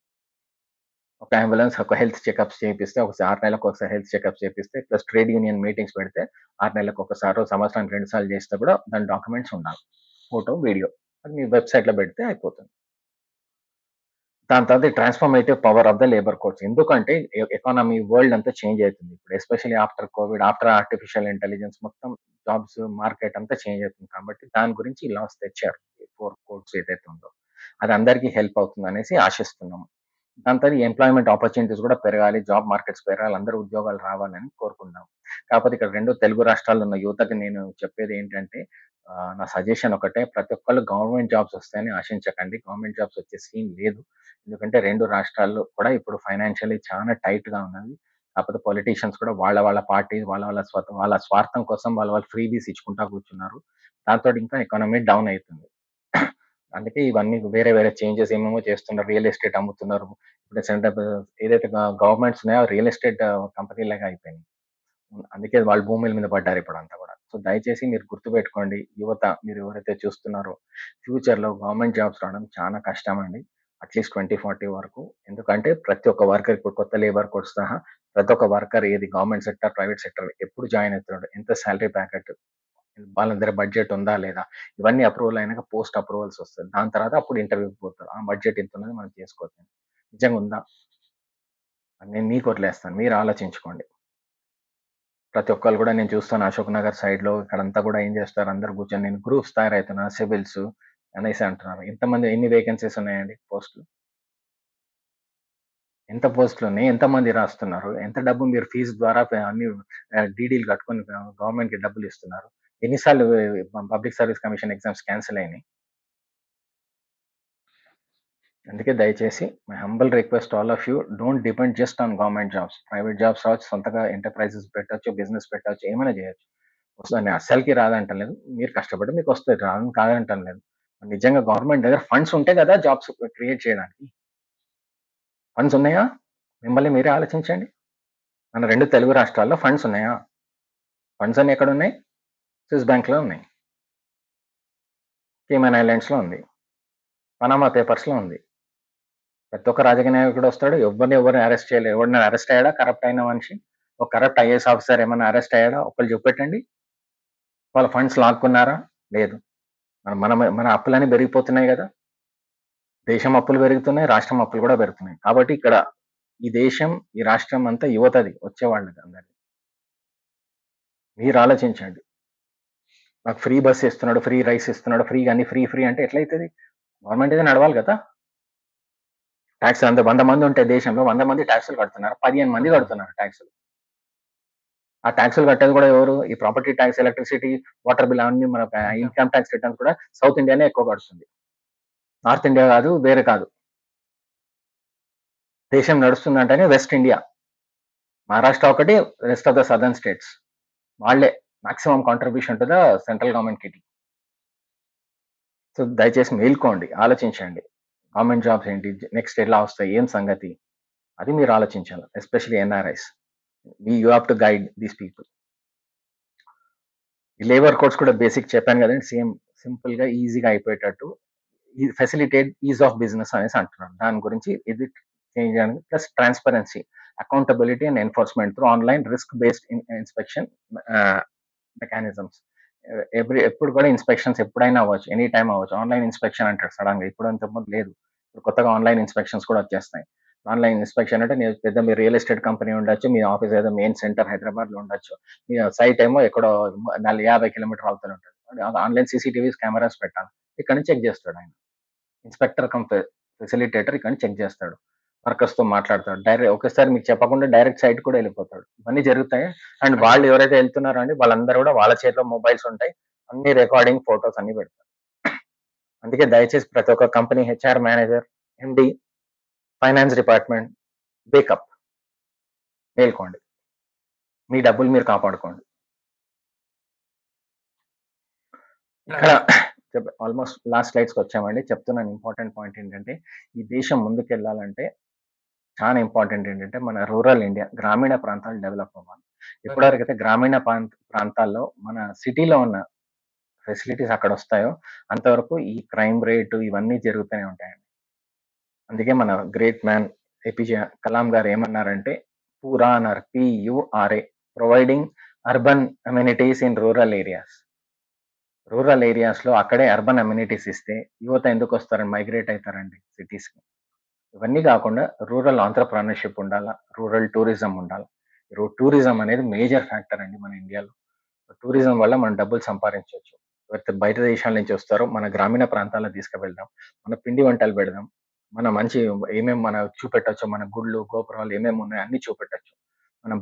ఒక అంబులెన్స్, ఒక హెల్త్ చెకప్స్ చేపిస్తే, ఒక 6 నెలలకు ఒకసారి హెల్త్ చెకప్స్ చేపిస్తే, ప్లస్ ట్రేడ్ యూనియన్ మీటింగ్స్ పెడితే 6 నెలలకు ఒకసారో, సంవత్సరానికి 2 సార్లు చేస్తే కూడా దాని డాక్యుమెంట్స్ ఉండాలి. Photo, video. అది మీ వెబ్‌సైట్‌లో పెడితే అయిపోతుంది. దాని తర్వాత transformative power of the labour codes. ఎందుకంటే ఎకానమీ వరల్డ్ అంతా చేంజ్ అయితుంది. ఇప్పుడు especially after Covid, after artificial intelligence మొత్తం జాబ్స్ మార్కెట్ అంతా చేంజ్ అవుతుంది. కాబట్టి దాని గురించి ఈ లాస్ తెచ్చారు. ఈ 4 కోడ్స్ ఏదైతే ఉందో. అది అందరికీ హెల్ప్ అవుతుందనేసి ఆశిస్తున్నాము. దాని తర్వాత ఎంప్లాయ్‌మెంట్ ఆపర్చునిటీస్ కూడా పెరగాలి. జాబ్ మార్కెట్స్ పెరగాలి. అందరూ ఉద్యోగాలు రావాలని కోరుకుందాం. కాకపోతే ఇక్కడ 2 తెలుగు రాష్ట్రాల్లో ఉన్న యువతకి నేను చెప్పేది ఏంటంటే నా సజెషన్ ఒకటే ప్రతి ఒక్కళ్ళు గవర్నమెంట్ జాబ్స్ వస్తాయని ఆశించకండి. గవర్నమెంట్ జాబ్స్ వచ్చే సీన్ లేదు. ఎందుకంటే 2 రాష్ట్రాల్లో కూడా ఇప్పుడు ఫైనాన్షియల్లీ చాలా టైట్‌గా ఉన్నది. కాకపోతే పొలిటీషియన్స్ కూడా వాళ్ళ పార్టీ వాళ్ళ స్వార్థం కోసం వాళ్ళ ఫ్రీబీస్ ఇచ్చుకుంటా కూర్చున్నారు. దాంతోటి ఇంకా ఎకానమీ డౌన్ అయితుంది. అందుకే ఇవన్నీ వేరే వేరే చేంజెస్ ఏమేమో చేస్తున్నారు. రియల్ ఎస్టేట్ అమ్ముతున్నారు. ఇప్పుడు సెంటర్ ఏదైతే గవర్నమెంట్స్ ఉన్నాయో రియల్ ఎస్టేట్ కంపెనీలాగా అయిపోయినాయి. అందుకే వాళ్ళు భూముల మీద పడ్డారు ఇప్పుడంతా కూడా. సో, దయచేసి మీరు గుర్తుపెట్టుకోండి యువత మీరు ఎవరైతే చూస్తున్నారో ఫ్యూచర్‌లో గవర్నమెంట్ జాబ్స్ రావడం చాలా కష్టమండి. అట్‌లీస్ట్ 20, 40 వరకు. ఎందుకంటే ప్రతి ఒక్క వర్కర్ ఇప్పుడు కొత్త లేబర్ కోడ్స్ సహా ప్రతి ఒక్క వర్కర్ ఏది గవర్నమెంట్ సెక్టార్, ప్రైవేట్ సెక్టార్ ఎప్పుడు జాయిన్ అవుతున్నాడు, ఎంత సాలరీ ప్యాకెట్, వాళ్ళ దగ్గర బడ్జెట్ ఉందా లేదా, ఇవన్నీ అప్రూవల్ అయినాక పోస్ట్ అప్రూవల్స్ వస్తాయి. దాని తర్వాత అప్పుడు ఇంటర్వ్యూకి పోతారు. ఆ బడ్జెట్ ఇంత ఉన్నది మనం చేసుకోవచ్చు. నిజంగా ఉందా? అని నేను మీకు వదిలేస్తాను. మీరు ఆలోచించుకోండి. ప్రతి ఒక్కళ్ళు కూడా నేను చూస్తాను అశోక్ నగర్ సైడ్‌లో ఇక్కడంతా కూడా ఏం చేస్తారు అందరూ కూర్చొని నేను గ్రూప్స్ తయారైతున్నా సివిల్స్ అనేసి అంటున్నారు. ఎంతమంది ఎన్ని వేకెన్సీస్ ఉన్నాయండి పోస్టులు? ఎంత పోస్టులున్నాయి? ఎంతమంది రాస్తున్నారు? ఎంత డబ్బు మీరు ఫీస్ ద్వారా అన్ని డీడీలు కట్టుకొని గవర్నమెంట్‌కి డబ్బులు ఇస్తున్నారు? ఎన్ని సార్లు public service commission exams cancel అయినాయి? అందుకే దయచేసి my humble request all of you don't depend just on government jobs. Private jobs రావచ్చు, సొంతగా ఎంటర్‌ప్రైజెస్ పెట్టొచ్చు, బిజినెస్ పెట్టొచ్చు, ఏమైనా చేయొచ్చు. వస్తదని అస్సలకి రాదంటలేదు. మీరు కష్టపడి మీకొస్తది. రాదని కాదంటలేదు. నిజంగా గవర్నమెంట్ దగ్గర ఫండ్స్ ఉంటే కదా జాబ్స్ క్రియేట్ చేయడానికి. ఫండ్స్ ఉన్నాయా? మిమ్మల్ని మీరే ఆలోచించండి. మన 2 తెలుగు రాష్ట్రాల్లో ఫండ్స్ ఉన్నాయా? ఫండ్స్ అన్ని ఎక్కడున్నాయి? స్విస్ బ్యాంక్‌లో ఉన్నాయి. కేమన్ ఐలాండ్స్‌లో ఉంది. పనామా పేపర్స్‌లో ఉంది. ప్రతి ఒక్క రాజకీయ నాయకుడు వస్తాడు. ఎవరిని అరెస్ట్ చేయలేదు. ఎవరైనా అరెస్ట్ అయ్యాడా కరప్ట్ అయిన మనిషి? ఒక కరప్ట్ ఐఏఎస్ ఆఫీసర్ ఏమన్నా అరెస్ట్ అయ్యాడా? ఒక్కళ్ళు చూపెట్టండి. వాళ్ళ ఫండ్స్ లాక్కున్నారా? లేదు. మన అప్పులన్నీ పెరిగిపోతున్నాయి గదా! దేశం అప్పులు పెరుగుతున్నాయి. రాష్ట్రం అప్పులు కూడా పెరుగుతున్నాయి. కాబట్టి ఇక్కడ ఈ దేశం, ఈ రాష్ట్రం అంతా యువతది. వచ్చేవాళ్ళది అందరిది. మీరు ఆలోచించండి. మాకు ఫ్రీ బస్ ఇస్తున్నాడు, ఫ్రీ రైస్ ఇస్తున్నాడు, ఫ్రీగా అన్ని ఫ్రీ ఫ్రీ అంటే ఎట్లయితది? గవర్నమెంట్ ఏదో నడవాలి కదా! టాక్స్ అంత 100 మంది ఉంటే దేశంలో 100 మంది టాక్సులు కడుతున్నారు. 15 మంది కడుతున్నారు టాక్సులు. ఆ టాక్సులు కట్టేది కూడా ఎవరు? ఈ property tax, electricity, water bill అవన్నీ మన ఇన్‌కమ్ టాక్స్ రిటర్న్స్ కూడా సౌత్ ఇండియానే ఎక్కువ కడుతుంది. నార్త్ ఇండియా కాదు, వేరే కాదు. దేశం నడుస్తుందంటేనే వెస్ట్ ఇండియా. మహారాష్ట్ర ఒకటి, rest of the southern states. వాళ్ళే maximum contribution to the central government kitty. So దయచేసి మేల్కోండి, ఆలోచించండి. గవర్నమెంట్ జాబ్స్ ఏంటి? నెక్స్ట్ ఎలా వస్తాయి? ఏం సంగతి? అది మీరు ఆలోచించాలి. Especially NRIs. You have to guide these people. ఈ లేబర్ కోడ్స్ కూడా బేసిక్ చెప్పాను కదండి. సేమ్ సింపుల్‌గా, ఈజీగా అయిపోయేటట్టు ఈ ఫెసిలిటేట్ ఈజ్ ఆఫ్ బిజినెస్ అనేసి అంటున్నారు. దాని గురించి ఇది చేంజ్ చేయడానికి plus transparency, accountability and enforcement through online risk based inspection mechanisms. ఎప్పుడు కూడా ఇన్స్పెక్షన్స్ ఎప్పుడైనా అవ్వచ్చు. ఎనీ టైమ్ అవ్వచ్చు. ఆన్‌లైన్ ఇన్స్పెక్షన్ అంటారు సడెన్‌గా. ఇప్పుడు అంతకుముందు లేదు. ఇప్పుడు కొత్తగా ఆన్‌లైన్ ఇన్స్పెక్షన్స్ కూడా వచ్చేస్తున్నాయి. ఆన్‌లైన్ ఇన్స్పెక్షన్ అంటే పెద్ద మీ రియల్ ఎస్టేట్ కంపెనీ ఉండొచ్చు. మీ ఆఫీస్ ఏదో మెయిన్ సెంటర్ హైదరాబాద్‌లో ఉండొచ్చు. మీ సైట్ ఏమో ఎక్కడో 50 కిలోమీటర్ల అవతల ఉంటది. ఆన్‌లైన్ సీసీటీవీస్ కెమెరాస్ పెట్టాలి. ఇక్కడ నుంచి చెక్ చేస్తాడు ఆయన. ఇన్స్‌పెక్టర్ కమ్ ఫెసిలిటేటర్ ఇక్కడ నుంచి చెక్ చేస్తాడు. వర్కర్స్‌తో మాట్లాడతాడు. ఒకేసారి మీకు చెప్పకుండా డైరెక్ట్ సైట్ కూడా వెళ్ళిపోతాడు. ఇవన్నీ జరుగుతాయి. అండ్ వాళ్ళు ఎవరైతే వెళ్తున్నారో అండి వాళ్ళందరూ కూడా వాళ్ళ చేతిలో మొబైల్స్ ఉంటాయి. అన్ని రికార్డింగ్, ఫోటోస్ అన్ని పెడతారు. అందుకే దయచేసి ప్రతి ఒక్క company HR manager, MD, finance department wake up, మేల్కోండి. మీ డబ్బులు మీరు కాపాడుకోండి. ఇక్కడ ఆల్మోస్ట్ లాస్ట్ స్లైడ్స్‌కి వచ్చామండి. చెప్తున్నాను ఇంపార్టెంట్ పాయింట్ ఏంటంటే ఈ దేశం ముందుకెళ్ళాలంటే చాలా ఇంపార్టెంట్ ఏంటంటే మన రూరల్ ఇండియా, గ్రామీణ ప్రాంతాలు డెవలప్ అవ్వాలి. ఎప్పటివరకైతే గ్రామీణ ప్రాంతాల్లో మన సిటీలో ఉన్న ఫెసిలిటీస్ అక్కడొస్తాయో అంతవరకు ఈ క్రైమ్ రేటు ఇవన్నీ జరుగుతూనే ఉంటాయండి. అందుకే మన గ్రేట్ మ్యాన్ ఏపీజే కలాం గారు ఏమన్నారంటే పూరా అన్నారు. PURA, providing urban amenities in rural areas. Rural ఏరియాస్‌లో అక్కడే అర్బన్ అమ్యూనిటీస్ ఇస్తే యువత ఎందుకొస్తారండి? మైగ్రేట్ అయితారండి సిటీస్‌కి. ఇవన్నీ కాకుండా రూరల్ ఆంత్రప్రెన్యూర్‌షిప్ ఉండాలా. రూరల్ టూరిజం ఉండాలి. టూరిజం అనేది మేజర్ ఫ్యాక్టర్ అండి మన ఇండియాలో. టూరిజం వల్ల మనం డబ్బులు సంపాదించొచ్చు. ఎవరైతే బయట దేశాల నుంచి వస్తారో మన గ్రామీణ ప్రాంతాలకు తీసుకువెళ్దాం. మన పిండి వంటలు పెడదాం. మన మంచి ఏమేమి మన చూపెట్టొచ్చో మన గుళ్ళు, గోపురాలు ఏమేమి ఉన్నాయో అన్నీ చూపెట్టొచ్చు. మన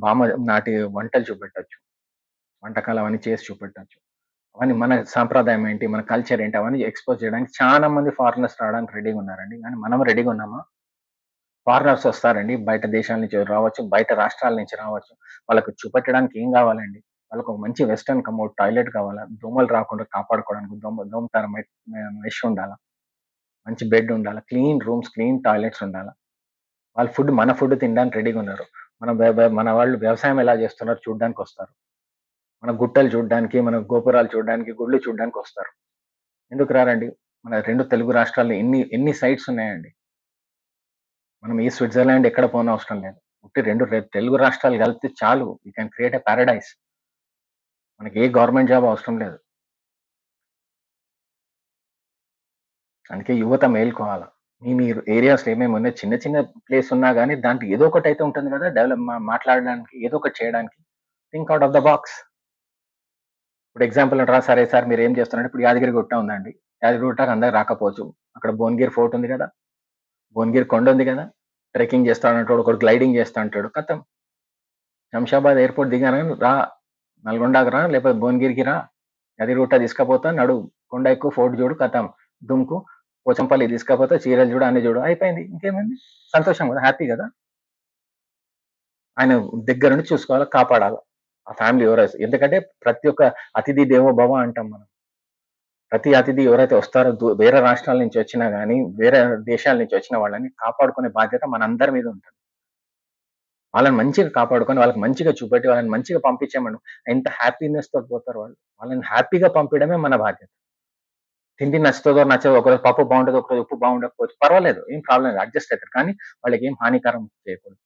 నాటి వంటలు చూపెట్టొచ్చు. వంటకాలు అవన్నీ చేసి చూపెట్టొచ్చు. అవన్నీ మన సాంప్రదాయం ఏంటి? మన కల్చర్ ఏంటి? అవన్నీ ఎక్స్‌పోజ్ చేయడానికి చాలా మంది ఫారినర్స్ రావడానికి రెడీగా ఉన్నారండి. కానీ మనం రెడీగా ఉన్నామా? ఫారినర్స్ వస్తారండి. బయట దేశాల నుంచి రావచ్చు. బయట రాష్ట్రాల నుంచి రావచ్చు. వాళ్ళకి చూపెట్టడానికి ఏం కావాలండి? వాళ్ళకి ఒక మంచి వెస్టర్న్ కమోడ్ టాయిలెట్ కావాలా? దోమలు రాకుండా కాపాడుకోవడానికి దోమతెర మెష్ ఉండాలా? మంచి బెడ్ ఉండాలి, క్లీన్ రూమ్స్, క్లీన్ టాయిలెట్స్ ఉండాలి. వాళ్ళు మన ఫుడ్ తినడానికి రెడీగా ఉన్నారు. మన వాళ్ళు వ్యవసాయం ఎలా చేస్తున్నారు చూడడానికి వస్తారు. మన గుట్టలు చూడడానికి, మన గోపురాలు చూడడానికి, గుళ్ళు చూడడానికి వస్తారు. ఎందుకు రారండి? మన రెండు తెలుగు రాష్ట్రాల్లో ఎన్ని ఎన్ని సైట్స్ ఉన్నాయండి. మనం ఈ స్విట్జర్లాండ్ ఎక్కడ పోనవసరం లేదు. ఉట్టి తెలుగు రాష్ట్రాలు కలిపితే చాలు, you can create a Paradise. మనకి ఏ గవర్నమెంట్ జాబ్ అవసరం లేదు. అందుకే యువత మేల్కోవాలా. మీరు ఏరియాస్‌లో ఏమేమి ఉన్నాయి, చిన్న చిన్న ప్లేస్ ఉన్నా గానీ దాంట్లో ఏదో ఒకటి అయితే ఉంటుంది కదా! మాట్లాడడానికి, ఏదో ఒకటి చేయడానికి. Think out of the box. ఇప్పుడు ఎగ్జాంపుల్ అంటారా? సరే సార్ మీరేం చేస్తున్నారంటే, ఇప్పుడు యాదగిరిగుట్ట ఉందండి. యాదగిరిగుట్టకి అందరూ రాకపోవచ్చు. అక్కడ భువనగిరి ఫోర్ట్ ఉంది కదా! భువనగిరి కొండ ఉంది కదా! ట్రెక్కింగ్ చేస్తానంటాడు, ఒకడు గ్లైడింగ్ చేస్తా అంటాడు. ఖతం. శంషాబాద్ ఎయిర్‌పోర్ట్ దిగాను రా, నల్గొండకి రా, లేకపోతే భువనగిరికి రా. యాదగిరిగుట్ట తీసుకపోతా, నడువు. కొండ ఎక్కు, ఫోర్ట్ చూడు, ఖతం. దుంకు. పోచంపల్లి తీసుకపోతే చీరలు చూడు, అన్ని చూడు. అయిపోయింది. ఇంకేమైంది? సంతోషం కదా! హ్యాపీ కదా! ఆయన దగ్గరుండి చూసుకోవాలి, కాపాడాలి. ఆ ఫ్యామిలీ ఎవరైతే, ఎందుకంటే ప్రతి ఒక్క అతిథి దేవో భవ అంటాం మనం. ప్రతి అతిథి ఎవరైతే వస్తారో వేరే రాష్ట్రాల నుంచి వచ్చినా గానీ, వేరే దేశాల నుంచి వచ్చిన వాళ్ళని కాపాడుకునే బాధ్యత మనందరి మీద ఉంటది. వాళ్ళని మంచిగా కాపాడుకొని, వాళ్ళకి మంచిగా చూపెట్టి, వాళ్ళని మంచిగా పంపించామను ఎంత హ్యాపీనెస్ తోటి పోతారు వాళ్ళు. వాళ్ళని హ్యాపీగా పంపియడమే మన బాధ్యత. తిండి నచ్చుతదో, నచ్చదో, ఒకరోజు పప్పు బాగుంటది, ఒకరోజు ఉప్పు బాగుండకపోవచ్చు. పర్వాలేదు. ఏం ప్రాబ్లమ్ లేదు. అడ్జస్ట్ అయితారు. కానీ వాళ్ళకేం హానికరం చేయకూడదు.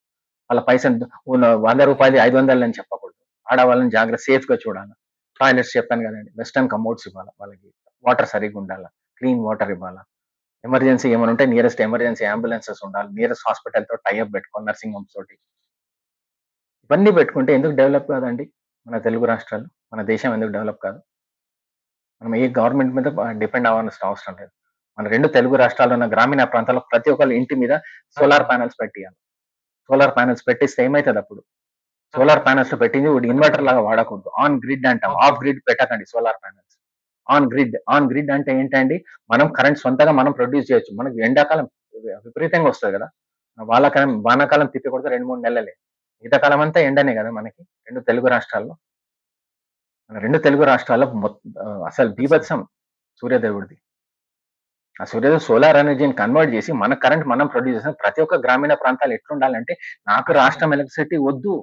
వాళ్ళ పైసలు ఉన్న రూ. 100 500 అని చెప్పకూడదు. ఆడవాళ్ళని జాగ్రత్త, సేఫ్‌గా చూడాల. టాయిలెట్స్ చెప్పాను కదండీ! వెస్టర్న్ కమోడ్స్ ఇవ్వాల వాళ్ళకి. వాటర్ సరిగ్గా ఉండాల. క్లీన్ వాటర్ ఇవ్వాల. ఎమర్జెన్సీ ఏమైనా ఉంటే నియరెస్ట్ ఎమర్జెన్సీ అంబులెన్సెస్ ఉండాలి. నియరెస్ట్ హాస్పిటల్‌తో టై అప్ పెట్టుకోవాలి, నర్సింగ్ హోమ్స్ తోటి. ఇవన్నీ పెట్టుకుంటే ఎందుకు డెవలప్ కాదండి? మన తెలుగు రాష్ట్రాలు, మన దేశం ఎందుకు డెవలప్ కాదు? మనం ఏ గవర్నమెంట్ మీద డిపెండ్ అవ్వాల్సిన అవసరం లేదు. మన 2 తెలుగు రాష్ట్రాల్లో ఉన్న గ్రామీణ ప్రాంతాల్లో ప్రతి ఒక్కళ్ళ ఇంటి మీద సోలార్ ప్యానెల్స్ పెట్టియాలి. సోలార్ ప్యానెల్స్ పెట్టిస్తే ఏమైతది అప్పుడు? సోలార్ ప్యానెల్స్ పెట్టింది ఒకటి ఇన్వర్టర్ లాగా వాడకూడదు. ఆన్ గ్రిడ్ అంటాం. ఆఫ్ గ్రిడ్ పెట్టకండి solar panels. On grid. On grid అంటే ఏంటండి? మనం కరెంట్ సొంతంగా మనం ప్రొడ్యూస్ చేయొచ్చు. మనకు ఎండాకాలం విపరీతంగా వస్తది కదా! వానాకాలం తిప్పి కొడితే 2, 3 నెలలే. మిగతా కాలం అంతా ఎండనే కదా మనకి 2 తెలుగు రాష్ట్రాల్లో. మన 2 తెలుగు రాష్ట్రాల్లో అసలు బీభత్సం సూర్యదేవుడిది. ఆ సూర్యోదయం సోలార్ ఎనర్జీని కన్వర్ట్ చేసి మన కరెంట్ మనం ప్రొడ్యూస్ చేసిన ప్రతి ఒక్క గ్రామీణ ప్రాంతాలు ఎట్లుండాలంటే, నాకు రాష్ట్రం ఎలక్ట్రిసిటీ వద్దు.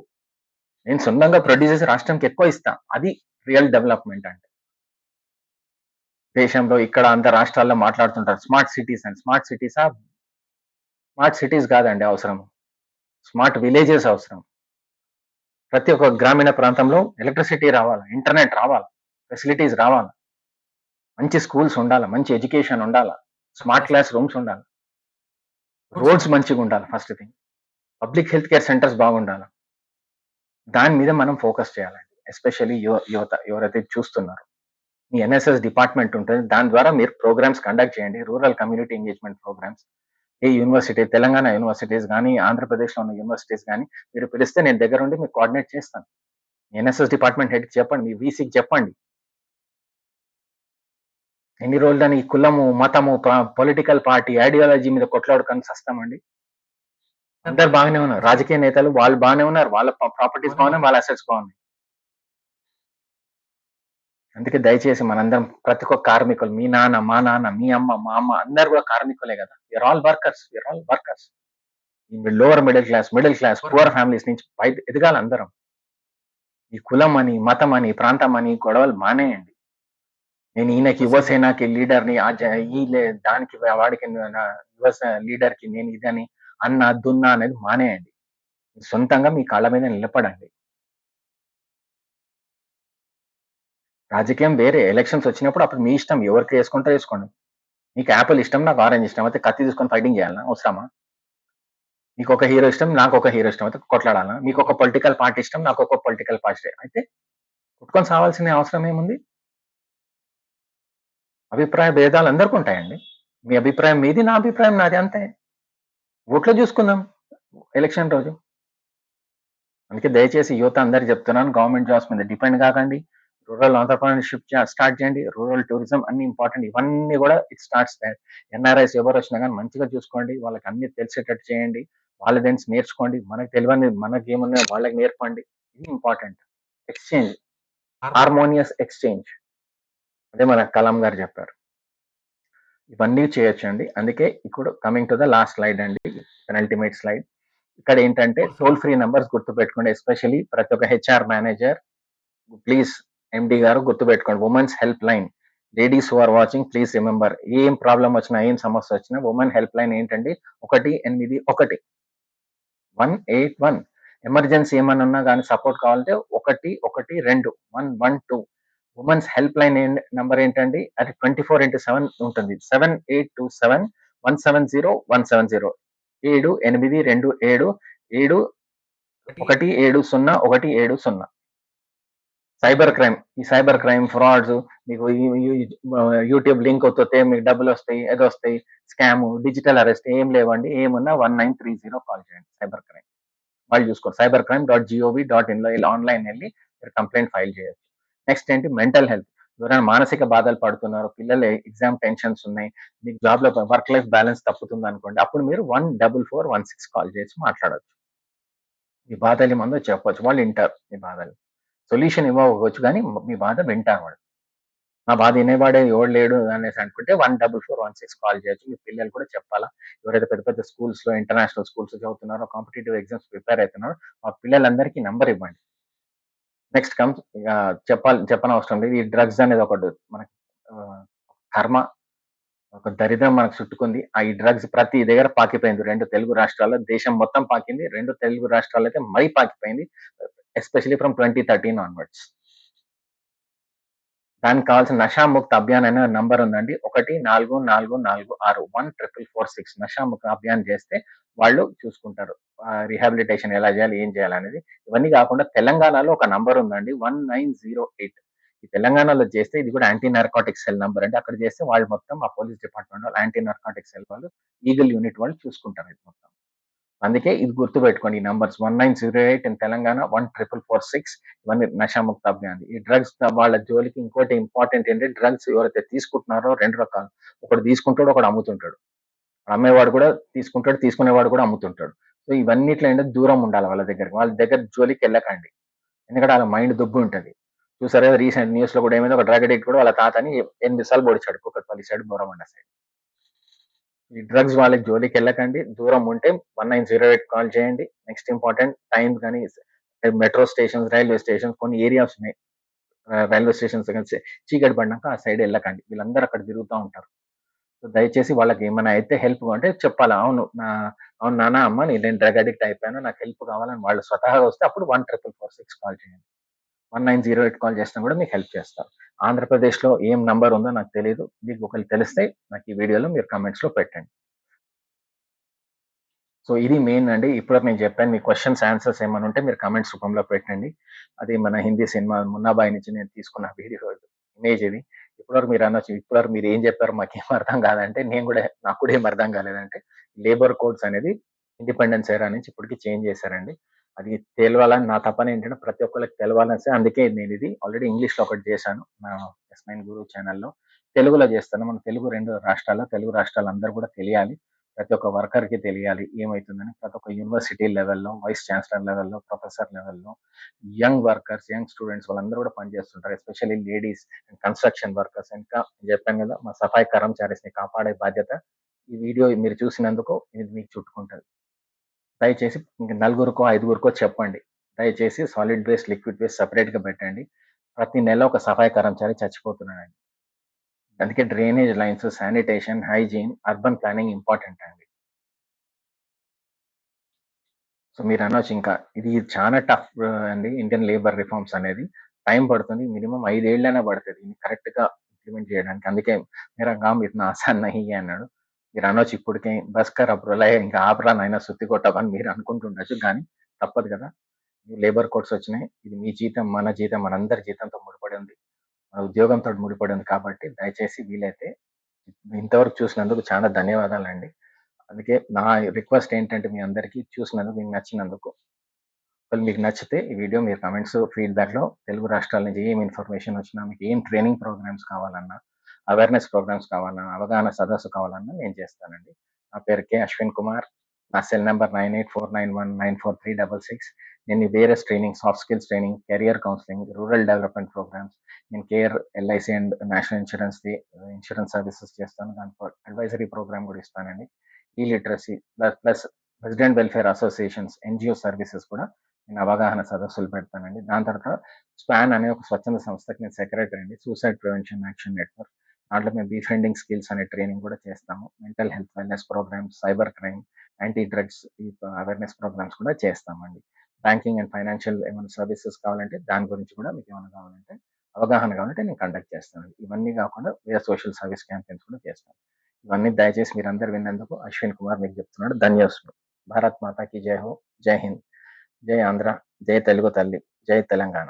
నేను సొంతంగా ప్రొడ్యూస్ చేసి రాష్ట్రానికి ఎక్కువ ఇస్తా. అది రియల్ డెవలప్‌మెంట్ అంటే. దేశంలో ఇక్కడ అంత రాష్ట్రాల్లో మాట్లాడుతుంటారు. స్మార్ట్ సిటీస్ అని. స్మార్ట్ సిటీసా? స్మార్ట్ సిటీస్ కాదండి అవసరం. స్మార్ట్ విలేజెస్ అవసరం. ప్రతి ఒక్క గ్రామీణ ప్రాంతంలో ఎలక్ట్రిసిటీ రావాల. ఇంటర్నెట్ రావాల. ఫెసిలిటీస్ రావాల. మంచి స్కూల్స్ ఉండాల. మంచి ఎడ్యుకేషన్ ఉండాల. స్మార్ట్ క్లాస్ రూమ్స్ ఉండాలి. రోడ్స్ మంచిగా ఉండాలి first thing. Public health care centres బాగుండాలి. దాని మీద మనం ఫోకస్ చేయాలండి. ఎస్పెషల్లీ యువత ఎవరైతే చూస్తున్నారో. మీ ఎన్ఎస్ఎస్ డిపార్ట్మెంట్ ఉంటుంది. దాని ద్వారా మీరు ప్రోగ్రామ్స్ కండక్ట్ చేయండి. Rural community engagement programmes. A university, Telangana universities గానీ, ఆంధ్రప్రదేశ్‌లో ఉన్న యూనివర్సిటీస్ గానీ, మీరు పిలిస్తే నేను దగ్గరుండి మీకు కోఆర్డినేట్ చేస్తాను. ఎన్ఎస్ఎస్ డిపార్ట్మెంట్ హెడ్‌కి చెప్పండి. మీ వీసీకి చెప్పండి. ఎన్ని రోజులని ఈ కులము, మతము, పొలిటికల్ పార్టీ, ఐడియాలజీ మీద కొట్లాడుకొని సస్తామండి. అందరూ బాగానే ఉన్నారు. రాజకీయ నేతలు వాళ్ళు బాగానే ఉన్నారు. వాళ్ళ ప్రాపర్టీస్ బాగున్నాయి. వాళ్ళ అసెట్స్ బాగున్నాయి. అందుకే దయచేసి మనందరం ప్రతి ఒక్క కార్మికులు, మీ నాన్న, మా నాన్న, మీ అమ్మ, మా అమ్మ అందరూ కూడా కార్మికులే కదా! We are all workers. We are all workers. Lower middle class, poor families నుంచి ఎదగాలి అందరం. ఈ కులం అని, మతం అని, ప్రాంతం అని గొడవలు మానేయండి. నేను ఈయనకి యువసేనకి లీడర్‌ని, దానికి వాడికి లీడర్‌కి నేను ఇదని అన్న, దున్న అనేది మానేయండి. సొంతంగా మీ కాళ్ళ మీద నిలబడండి. రాజకీయం వేరే. ఎలక్షన్స్ వచ్చినప్పుడు అప్పుడు మీ ఇష్టం. ఎవరికి వేసుకుంటారో వేసుకోండి. నీకు యాపిల్ ఇష్టం, నాకు ఆరెంజ్ ఇష్టం. అయితే కత్తి తీసుకొని ఫైటింగ్ చేయాలనా? అవసరమా? నీకొక హీరో ఇష్టం, నాకొక హీరో ఇష్టం. అయితే కొట్లాడాలా? మీకొక పొలిటికల్ పార్టీ ఇష్టం, నాకొక పొలిటికల్ పార్టీ అయితే కొట్టుకొని సావాల్సిన అవసరం ఏముంది? అభిప్రాయ భేదాలు అందరికి ఉంటాయండి. మీ అభిప్రాయం మీది, నా అభిప్రాయం నాది అంతే. ఓట్లు చూసుకుందాం ఎలక్షన్ రోజు. అందుకే దయచేసి యువత అందరికి చెప్తున్నాను, గవర్నమెంట్ జాబ్స్ మీద డిపెండ్ కాకండి. రూరల్ ఎంటర్‌ప్రెన్యూర్‌షిప్ స్టార్ట్ చేయండి. రూరల్ టూరిజం అన్ని ఇంపార్టెంట్. ఇవన్నీ కూడా ఇట్ స్టార్ట్స్ దేర్. ఎన్ఆర్ఐస్ ఎవరొచ్చినా గాని మంచిగా చూసుకోండి. వాళ్ళకి అన్నీ తెలిసేటట్టు చేయండి. వాళ్ళ నుంచి నేర్చుకోండి. మనకు తెలవనివి మనకేమున్నాయో వాళ్ళకి నేర్పండి. ఇది ఇంపార్టెంట్. ఎక్స్‌చేంజ్. Harmonious exchange. అదే మన కలాం గారు చెప్పారు. ఇవన్నీ చేయొచ్చండి. అందుకే ఇప్పుడు coming to the last slide అండి, పెనల్టిమేట్ స్లైడ్. ఇక్కడ ఏంటంటే టోల్ ఫ్రీ నంబర్స్ గుర్తుపెట్టుకోండి. ఎస్పెషల్లీ ప్రతి ఒక్క హెచ్ఆర్ మేనేజర్ ప్లీజ్, ఎండి గారు గుర్తుపెట్టుకోండి, women's helpline. Ladies who are watching please remember, ఏం ప్రాబ్లం వచ్చినా ఏం సమస్య వచ్చినా ఉమెన్ హెల్ప్ లైన్ ఏంటండి 181 181. ఎమర్జెన్సీ ఏమన్నా ఉన్నా కానీ సపోర్ట్ కావాలంటే 112 112. ఉమెన్స్ హెల్ప్ లైన్ నంబర్ ఏంటండి, అది 24/7 ఉంటుంది. 7827 170 170 78277 సైబర్ క్రైమ్. ఈ సైబర్ క్రైమ్ ఫ్రాడ్స్ మీకు యూట్యూబ్ లింక్ వస్తే మీకు డబ్బులు వస్తాయి, ఏదో వస్తాయి, స్కామ్, డిజిటల్ అరెస్ట్ ఏం లేవండి. ఏమున్నా 1930 కాల్ చేయండి, సైబర్ క్రైమ్ వాళ్ళు చూసుకోండి. cybercrime.gov.in లో ఆన్లైన్ వెళ్ళి మీరు కంప్లైంట్ ఫైల్ చేయొచ్చు. నెక్స్ట్ ఏంటి, మెంటల్ హెల్త్. ఎవరైనా మానసిక బాధలు పడుతున్నారు, పిల్లలు ఎగ్జామ్ టెన్షన్స్ ఉన్నాయి, మీకు జాబ్ లో వర్క్ లైఫ్ బ్యాలెన్స్ తప్పుతుంది అనుకోండి, అప్పుడు మీరు 14416 కాల్ చేసి మాట్లాడవచ్చు. మీ బాధలు ఏమందో చెప్పొచ్చు, వాళ్ళు వింటారు మీ బాధలు. సొల్యూషన్ ఇవ్వవచ్చు కానీ మీ బాధ వింటారు వాళ్ళు. నా బాధ వినేవాడే ఎవడు లేడు అనేసి అనుకుంటే 14416 కాల్ చేయొచ్చు. మీ పిల్లలు కూడా చెప్పాలా, ఎవరైతే పెద్ద పెద్ద స్కూల్స్ లో ఇంటర్నేషనల్ స్కూల్స్ చదువుతున్నారో, కాంపిటేటివ్ ఎగ్జామ్స్ ప్రిపేర్ అవుతున్నారో, మా పిల్లలందరికీ నంబర్ ఇవ్వండి. నెక్స్ట్ కమ్స్, చెప్పనవసరం లేదు, ఈ డ్రగ్స్ అనేది ఒకటి మనకి కర్మ, ఒక దరిద్రం మనకు చుట్టుకుంది. ఈ డ్రగ్స్ ప్రతి దగ్గర పాకిపోయింది. 2 తెలుగు రాష్ట్రాల్లో, దేశం మొత్తం పాకింది. 2 తెలుగు రాష్ట్రాల్లో అయితే మరీ పాకిపోయింది, ఎస్పెషలీ ఫ్రమ్ 2013 ఆన్వర్డ్స్. దానికి కావాల్సిన నషాముక్త అభియాన్ అనే నంబర్ ఉందండి, 14446 14446. నషాముక్త అభియాన్ చేస్తే వాళ్ళు చూసుకుంటారు రిహాబిలిటేషన్ ఎలా చేయాలి, ఏం చేయాలనేది. ఇవన్నీ కాకుండా తెలంగాణలో ఒక నంబర్ ఉందండి, 1908. ఈ తెలంగాణలో చేస్తే ఇది కూడా యాంటీ నార్కాటిక్ సెల్ నంబర్ అండి. అక్కడ చేస్తే వాళ్ళు మొత్తం ఆ పోలీస్ డిపార్ట్మెంట్ వాళ్ళు, యాంటీ నార్కాటిక్ సెల్ వాళ్ళు, ఈగల్ యూనిట్ వాళ్ళు చూసుకుంటారు ఇది మొత్తం. అందుకే ఇది గుర్తుపెట్టుకోండి, ఈ నంబర్స్ 1908 ఇన్ తెలంగాణ, 14446. ఇవన్నీ నషాముక్త అభియాన్. ఈ డ్రగ్స్ వాళ్ళ జోలికి ఇంకోటి ఇంపార్టెంట్ ఏంటంటే, డ్రగ్స్ ఎవరైతే తీసుకుంటున్నారో 2 రకాలు, ఒకడు తీసుకుంటాడు, ఒకడు అమ్ముతుంటాడు. అమ్మేవాడు కూడా తీసుకుంటాడు, తీసుకునేవాడు కూడా అమ్ముతుంటాడు. సో ఇవన్నిట్లో ఏంటంటే దూరం ఉండాలి వాళ్ళ దగ్గరికి, వాళ్ళ దగ్గర జోలికి వెళ్ళకండి. ఎందుకంటే వాళ్ళ మైండ్ దుబ్బు ఉంటుంది. చూసారా రీసెంట్ న్యూస్ లో కూడా ఏమైంది, ఒక డ్రగ్ అడిక్ట్ కూడా వాళ్ళ తాతని 8 సార్లు పొడిచాడు, కుక్కట్పల్లి సైడ్, బోరమండ సైడ్. ఈ డ్రగ్స్ వాళ్ళకి జోలికి వెళ్ళకండి, దూరం ఉంటే 1908 కాల్ చేయండి. నెక్స్ట్ ఇంపార్టెంట్, టైం కానీ మెట్రో స్టేషన్స్, రైల్వే స్టేషన్స్, కొన్ని ఏరియాస్ ఉన్నాయి రైల్వే స్టేషన్స్ చీకటి పడినాక ఆ సైడ్ వెళ్ళకండి, వీళ్ళందరూ అక్కడ తిరుగుతూ ఉంటారు. సో దయచేసి వాళ్ళకి ఏమైనా అయితే హెల్ప్ అంటే చెప్పాలా, అవును నాన్న, అమ్మ నేను డ్రగ్ అడిక్ట్ అయిపోయాను, నాకు హెల్ప్ కావాలని వాళ్ళు స్వతహాగా వస్తే అప్పుడు 14446 కాల్ చేయండి. 1908 కాల్ చేసినా కూడా మీకు హెల్ప్ చేస్తారు. ఆంధ్రప్రదేశ్లో ఏం నంబర్ ఉందో నాకు తెలియదు, మీకు ఒకరికి తెలిస్తే నాకు ఈ వీడియోలో మీరు కమెంట్స్లో పెట్టండి. సో ఇది మెయిన్ అండి. ఇప్పుడు నేను చెప్పాను, మీ క్వశ్చన్స్ ఆన్సర్స్ ఏమైనా ఉంటే మీరు కమెంట్స్ రూపంలో పెట్టండి. అది మన హిందీ సినిమా మున్నాబాయి నుంచి నేను తీసుకున్న వీడియో ఇమేజ్ ఇది. ఇప్పటివరకు మీరు అనొచ్చు, ఇప్పటివరకు మీరు ఏం చెప్పారు మాకేం అర్థం కాదంటే, నాకు కూడా ఏం అర్థం కాలేదంటే, లేబర్ కోడ్స్ అనేది ఇండిపెండెన్స్ ఎరా నుంచి ఇప్పటికి చేంజ్ చేశారండి. అది తెలవాలని నా తపన ఏంటంటే, ప్రతి ఒక్కరికి తెలవాలని, అందుకే నేను ఇది ఆల్రెడీ ఇంగ్లీష్లో ఒకటి చేశాను నా ఎస్9 గురు ఛానల్లో. తెలుగులో చేస్తాను. మన తెలుగు రాష్ట్రాలు అందరూ కూడా తెలియాలి, ప్రతి ఒక్క వర్కర్కి తెలియాలి ఏమవుతుందని. ప్రతి ఒక్క యూనివర్సిటీ లెవెల్లో, వైస్ ఛాన్సలర్ లెవెల్లో, ప్రొఫెసర్ లెవెల్లో, యంగ్ వర్కర్స్, యంగ్ స్టూడెంట్స్ వాళ్ళందరూ కూడా పనిచేస్తుంటారు. ఎస్పెషల్లీ లేడీస్, కన్స్ట్రక్షన్ వర్కర్స్, ఇంకా చెప్పాను కదా, మా సఫాయి కర్మచారీస్ని కాపాడే బాధ్యత ఈ వీడియో మీరు చూసినందుకు ఇది మీకు చుట్టుకుంటుంది. దయచేసి ఇంక నలుగురికో 5గురికో చెప్పండి, దయచేసి సాలిడ్ వేస్ట్, లిక్విడ్ వేస్ట్ సపరేట్గా పెట్టండి. ప్రతి నెల ఒక సఫాయి కర్మచారి చచ్చిపోతున్నాడండి. అందుకే drainage lines, sanitation, hygiene, urban planning important అండి. సో మీరు అనొచ్చు ఇంకా, ఇది చాలా టఫ్ అండి, ఇండియన్ లేబర్ రిఫార్మ్స్ అనేది టైం పడుతుంది, మినిమం 5 ఏళ్ళైనా పడుతుంది కరెక్ట్ గా ఇంప్లిమెంట్ చేయడానికి. అందుకే మేరా కామ్ ఇतना ఆసాన్ నహీ హై అన్నాడు. మీరు అనొచ్చు ఇప్పటికే, బస్కర్ అప్రోలై, ఇంకా ఆపరా నాయన సుత్తి కొట్టమని మీరు అనుకుంటుండొచ్చు, కానీ తప్పదు కదా, లేబర్ కోడ్స్ వచ్చినాయి. ఇది మీ జీతం, మన జీతం, మనందరి జీతంతో ముడిపడి ఉంది, మన ఉద్యోగంతో ముడిపడి ఉంది. కాబట్టి దయచేసి వీలైతే, ఇంతవరకు చూసినందుకు చాలా ధన్యవాదాలండి. అందుకే నా రిక్వెస్ట్ ఏంటంటే, మీ అందరికీ చూసినందుకు, మీకు నచ్చినందుకు, మీకు నచ్చితే ఈ వీడియో మీరు కమెంట్స్, ఫీడ్బ్యాక్లో తెలుగు రాష్ట్రాల నుంచి ఏం ఇన్ఫర్మేషన్ వచ్చినా, మీకు ఏం ట్రైనింగ్ ప్రోగ్రామ్స్ కావాలన్నా, అవేర్నెస్ ప్రోగ్రామ్స్ కావాలన్నా, అవగాహన సదస్సు కావాలన్నా నేను చేస్తానండి. నా పేరు కే అశ్విన్ కుమార్, నా సెల్ నెంబర్ 9849194366. నేను various training, soft skills training, career counselling, rural development programmes, నేను కేర్ ఎల్ఐసి అండ్ నేషనల్ ఇన్సూరెన్స్ది ఇన్సూరెన్స్ సర్వీసెస్ చేస్తాను. దాంట్లో అడ్వైజరీ ప్రోగ్రామ్ కూడా ఇస్తానండి. ఈ literacy plus resident welfare associations, NGO services కూడా నేను అవగాహన సదస్సులు పెడతానండి. దాని తర్వాత స్పాన్ అనే ఒక స్వచ్ఛంద సంస్థకి నేను సెక్రటరీ అండి, సూసైడ్ ప్రివెన్షన్ యాక్షన్ నెట్వర్క్. దాంట్లో మేము బీఫ్రెండింగ్ స్కిల్స్ అనే ట్రైనింగ్ కూడా చేస్తాము. Mental health wellness programs, cyber crime, anti drugs ఈ అవేర్నెస్ ప్రోగ్రామ్స్ కూడా చేస్తామండి. బ్యాంకింగ్ అండ్ ఫైనాన్షియల్ ఏమైనా సర్వీసెస్ కావాలంటే దాని గురించి కూడా మీకు ఏమైనా కావాలంటే అవగాహన కావాలంటే నేను కండక్ట్ చేస్తాను. ఇవన్నీ కాకుండా వేరే సోషల్ సర్వీస్ క్యాంపెయిన్స్ కూడా చేస్తాను. ఇవన్నీ దయచేసి మీరందరూ విన్నందుకు అశ్విన్ కుమార్ మీకు చెప్తున్నాడు ధన్యవాదాలు. భారత్ మాతాకి జై హో, జై హింద్, జై ఆంధ్ర, జై తెలుగు తల్లి, జై తెలంగాణ.